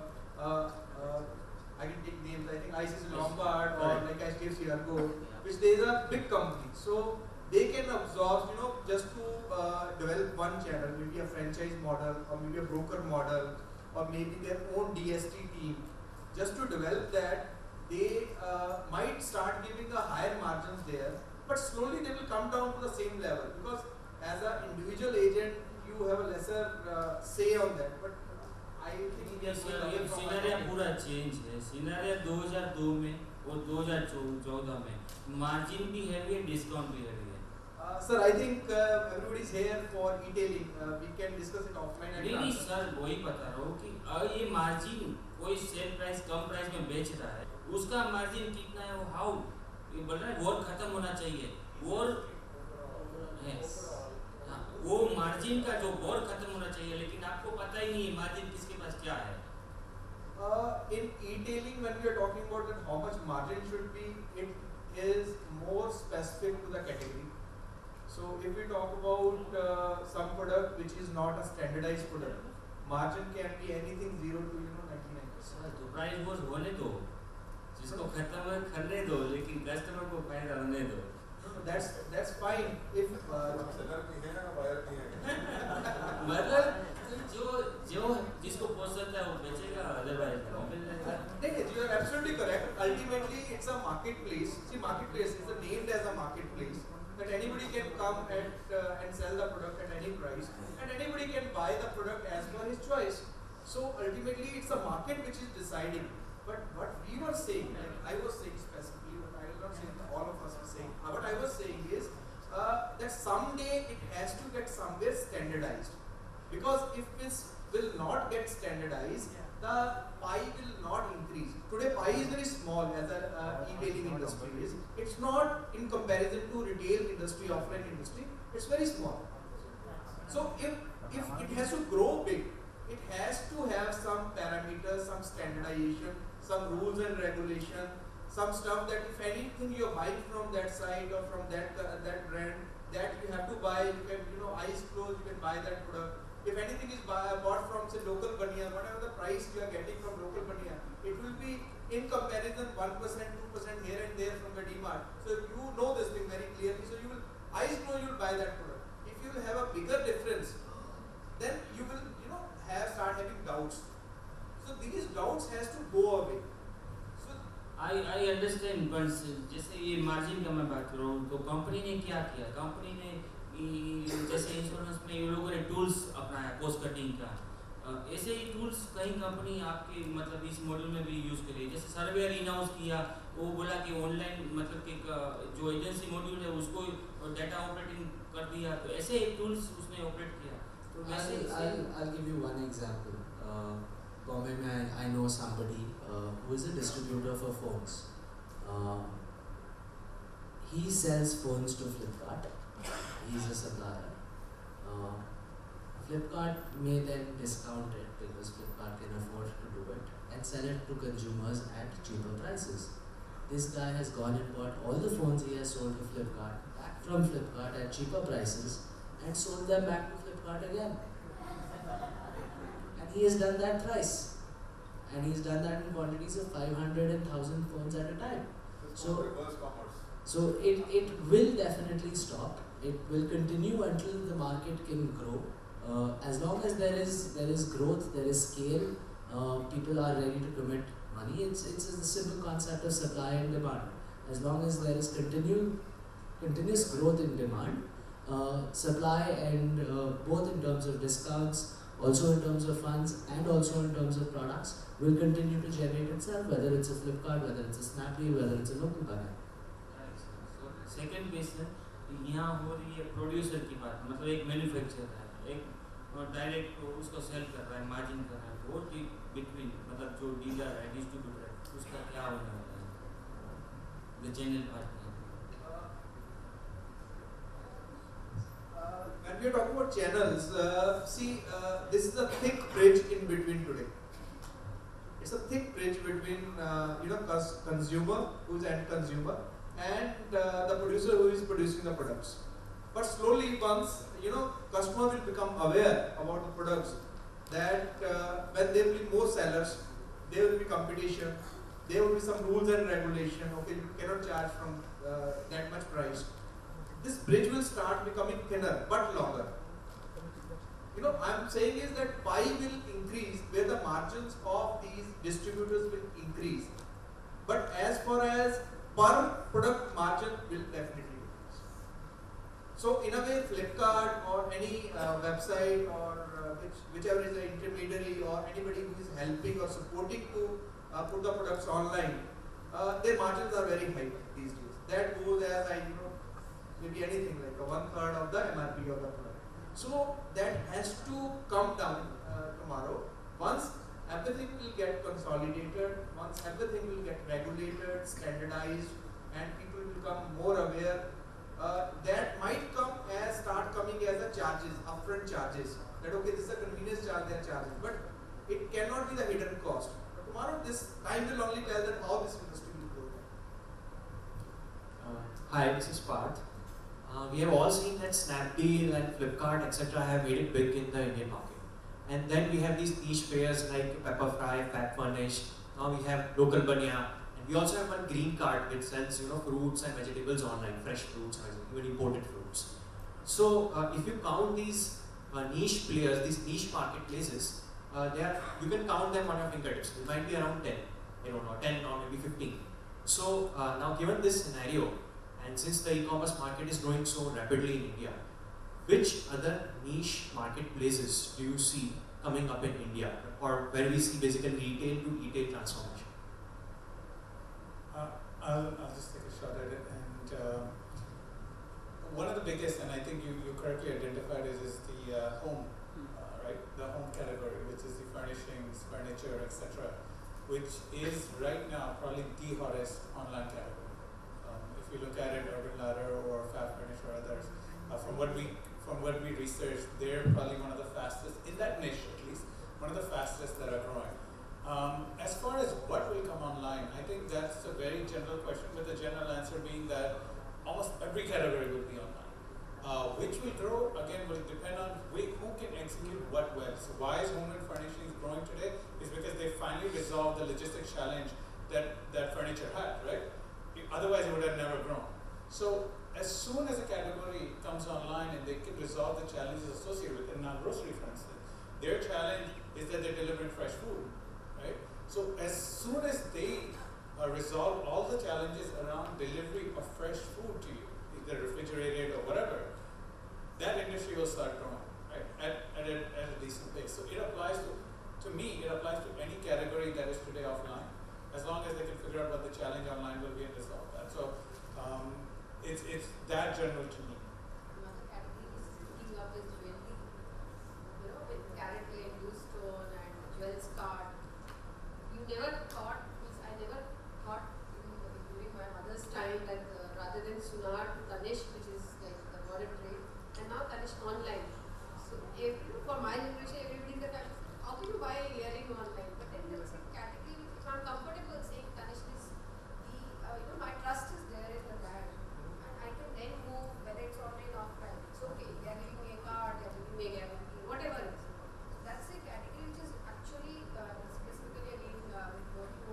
I can take names. I think ICICI Lombard or like HDFC Ergo, which they are big companies. So they can absorb, just to develop one channel, maybe a franchise model or maybe a broker model or maybe their own DST team. Just to develop that, they might start giving a higher margins there, but slowly they will come down to the same level because as an individual agent, you have a lesser say on that. But I think ये scenario पूरा change है. Scenario 2002 में और 2014 में margin भी heavy है, discount भी heavy है. Sir, I think everybody is here for e-tailing. We can discuss it offline. नहीं सर, वही बता रहा हूँ कि ये मार्जिन कोई सेल प्राइस कम प्राइस में बेच रहा है, उसका मार्जिन कितना है, वो हाउ ये बोल रहा है वॉर खत्म होना चाहिए. वॉर वो मार्जिन का जो वॉर खत्म होना चाहिए, लेकिन आपको पता ही नहीं है मार्जिन किसके पास क्या है. In e-tailing, when we are talking about that how much margin should be, it is more specific to the category. So if we talk about some product which is not a standardized product, margin can be anything 0 to 99%. तो price war होने दो, जिसको खत्म है करने दो, लेकिन customer को फायदा होने दो. That's fine if मतलब जो जिसको पसंद है वो बेचेगा, otherwise you are absolutely correct. Ultimately, it's a marketplace. See, marketplace is named as a marketplace that anybody can come and sell the product at any price, and anybody can buy the product as per his choice. So ultimately, it's a market which is deciding. But what we were saying, like I was saying specifically, but I will not say that all of us were saying. What I was saying is that someday it has to get somewhere standardized. Because if this will not get standardized, the pie will not increase. Today, pie is very small as an e-tailing industry is. It's not in comparison to retail industry, offline industry. It's very small. So if it has to grow big, it has to have some parameters, some standardization, some rules and regulation, some stuff that if anything you're buying from that site or from that brand, that you have to buy, you can, eyes closed, you can buy that product. If anything is bought from, say, local Baniya, whatever the price you are getting from local Baniya, it will be in comparison 1%, 2% here and there from the DMart. So you know this thing very clearly. So you will, eyes closed, you will buy that product. If you will have a bigger difference, then you will, start having doubts. So these doubts has to go away. So I understand, but जैसे ये margin का मैं बात कर रहा हूँ, तो company ने क्या किया? कंपनी ने जैसे इंश्योरेंस में ये लोगों ने टूल्स अपनाया कॉस्ट कटिंग का, ऐसे ही टूल्स कई कंपनी आपके मतलब इस मॉडल में भी यूज़ करी. जैसे सर्वेयर इन हाउस किया, वो बोला कि ऑनलाइन मतलब कि जो एजेंसी मॉड्यूल है उसको डाटा ऑपरेटिंग कर दिया, तो ऐसे एक टूल्स उसने ऑपरेट किया. तो I'll give you one example. Bombay में I know somebody who is a distributor for phones. He sells phones to Flipkart. He is a supplier. Flipkart may then discount it because Flipkart can afford to do it and sell it to consumers at cheaper prices. This guy has gone and bought all the phones he has sold to Flipkart back from Flipkart at cheaper prices and sold them back to Flipkart again. And he has done that twice. And he's done that in quantities of 500 and 1000 phones at a time. So it will definitely stop. It will continue until the market can grow. As long as there is growth, there is scale, people are ready to commit money. It's a simple concept of supply and demand. As long as there is continuous growth in demand, supply and both in terms of discounts, also in terms of funds, and also in terms of products, will continue to generate itself, whether it's a Flipkart, whether it's a Snapdeal, whether it's a local banner. Second question, यहाँ हो रही है producer की बात, मतलब एक manufacturer है, एक डायरेक्ट उसको सेल कर रहा है, मार्जिन कर रहा है, वो बिटवीन मतलब जो डीलर है, डिस्ट्रीब्यूटर है, उसका क्या होने वाला है, the channel partner. When we are talking about channels, this is a thick bridge in between today. It's a thick bridge between consumer, who's end consumer, and the producer who is producing the products. But slowly, once customer will become aware about the products, that when there will be more sellers, there will be competition, there will be some rules and regulation. Okay, you cannot charge from that much price. This bridge will start becoming thinner but longer. I'm saying is that pie will increase where the margins of these distributors will increase. But as far as per product margin will definitely increase. So in a way, Flipkart or any website or whichever is the intermediary or anybody who is helping or supporting to put the products online, their margins are very high these days. That goes as maybe anything like a 1/3 of the MRP of the product. So that has to come down tomorrow. Once everything will get consolidated, once everything will get regulated, standardized, and people will become more aware, that might start coming as a charges, upfront charges. That okay, this is a convenience charge they are charging, but it cannot be the hidden cost. But tomorrow, this time will only tell that how this industry will grow. Hi, this is Parth. We have all seen that Snapdeal and Flipkart, etc. have made it big in the Indian market. And then we have these niche players like Pepperfry, Fat Furnish. Now we have Local Banya, and we also have one Green Cart which sells fruits and vegetables online, fresh fruits, even imported fruits. So if you count these niche players, these niche marketplaces, you can count them on your fingertips. It might be around 10, I don't know, 10 or maybe 15. So now given this scenario, and since the e-commerce market is growing so rapidly in India, which other niche marketplaces do you see coming up in India, or where we see basically retail to e-tail transformation? I'll just take a shot at it. And one of the biggest, and I think you correctly identified, is the home, right? The home category, which is the furnishings, furniture, etc., which is right now probably the hottest online category. If you look at it, Urban Ladder or Fat Furnish or others, from what we researched, they're probably one of the fastest, in that niche at least, one of the fastest that are growing. As far as what will come online, I think that's a very general question, with the general answer being that almost every category will be online. Which will grow, again, will depend on who can execute what well. So why is home and furnishings growing today? Is because they finally resolved the logistics challenge that furniture had, right? Otherwise, it would have never grown. So as soon as a category comes online and they can resolve the challenges associated with it, now grocery, for instance, their challenge is that they're delivering fresh food, right? So as soon as they resolve all the challenges around delivery of fresh food to you, either refrigerated or whatever, that industry will start growing, right? At a decent pace. So it applies to me, it applies to any category that is today offline, as long as they can figure out what the challenge online will be and resolve that. So it's that general to me. Another category is picking up with jewelry. With CaratLane, Bluestone, and Jewels Card. I never thought during my mother's time that rather than Sunar to Tanishq, which is like the modern trade, and now Tanishq online. So for my generation, everybody in the family, how can you buy a earring online? But then there is a category which I'm comfortable saying Tanishq is my trust is there in the brand, and I can then move whether it's online or offline. It's okay. They are giving me a card, they are giving me a guarantee, whatever it is. So that's a category which is actually specifically again with what you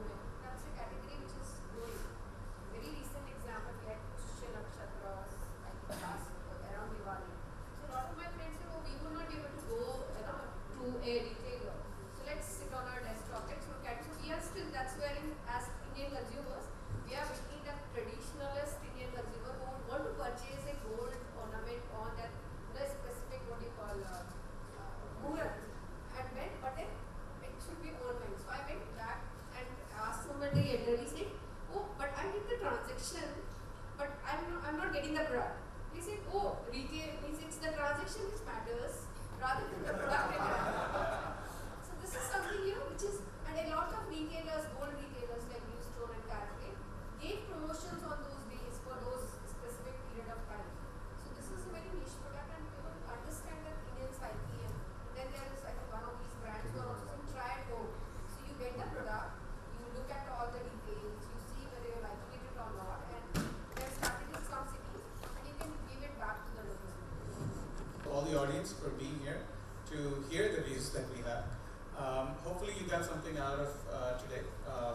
got something out of today,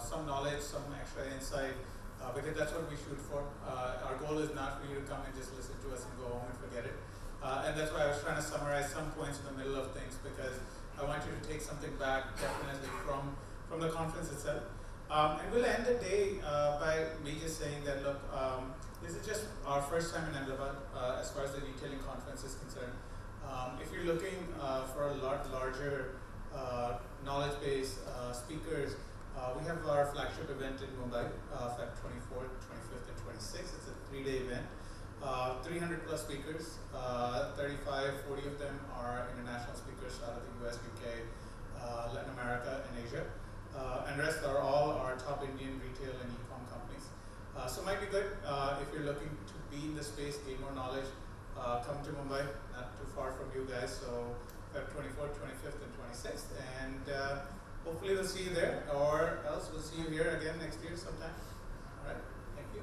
some knowledge, some extra insight, because that's what we shoot for. Our goal is not for you to come and just listen to us and go home and forget it. And that's why I was trying to summarize some points in the middle of things, because I want you to take something back definitely from the conference itself. And we'll end the day by me just saying that, look, this is just our first time in Ahmedabad as far as the retailing conference is concerned. If you're looking for a lot larger knowledge-based speakers, we have our flagship event in Mumbai, Feb 24th, 25th, and 26th. It's a 3-day event. 300 plus speakers, 35, 40 of them are international speakers out of the US, UK, Latin America, and Asia. And rest are all our top Indian retail and e-com companies. So it might be good if you're looking to be in the space, gain more knowledge, come to Mumbai, not too far from you guys. So Feb 24th, 25th, and 26th. And hopefully we'll see you there, or else we'll see you here again next year sometime. All right, thank you.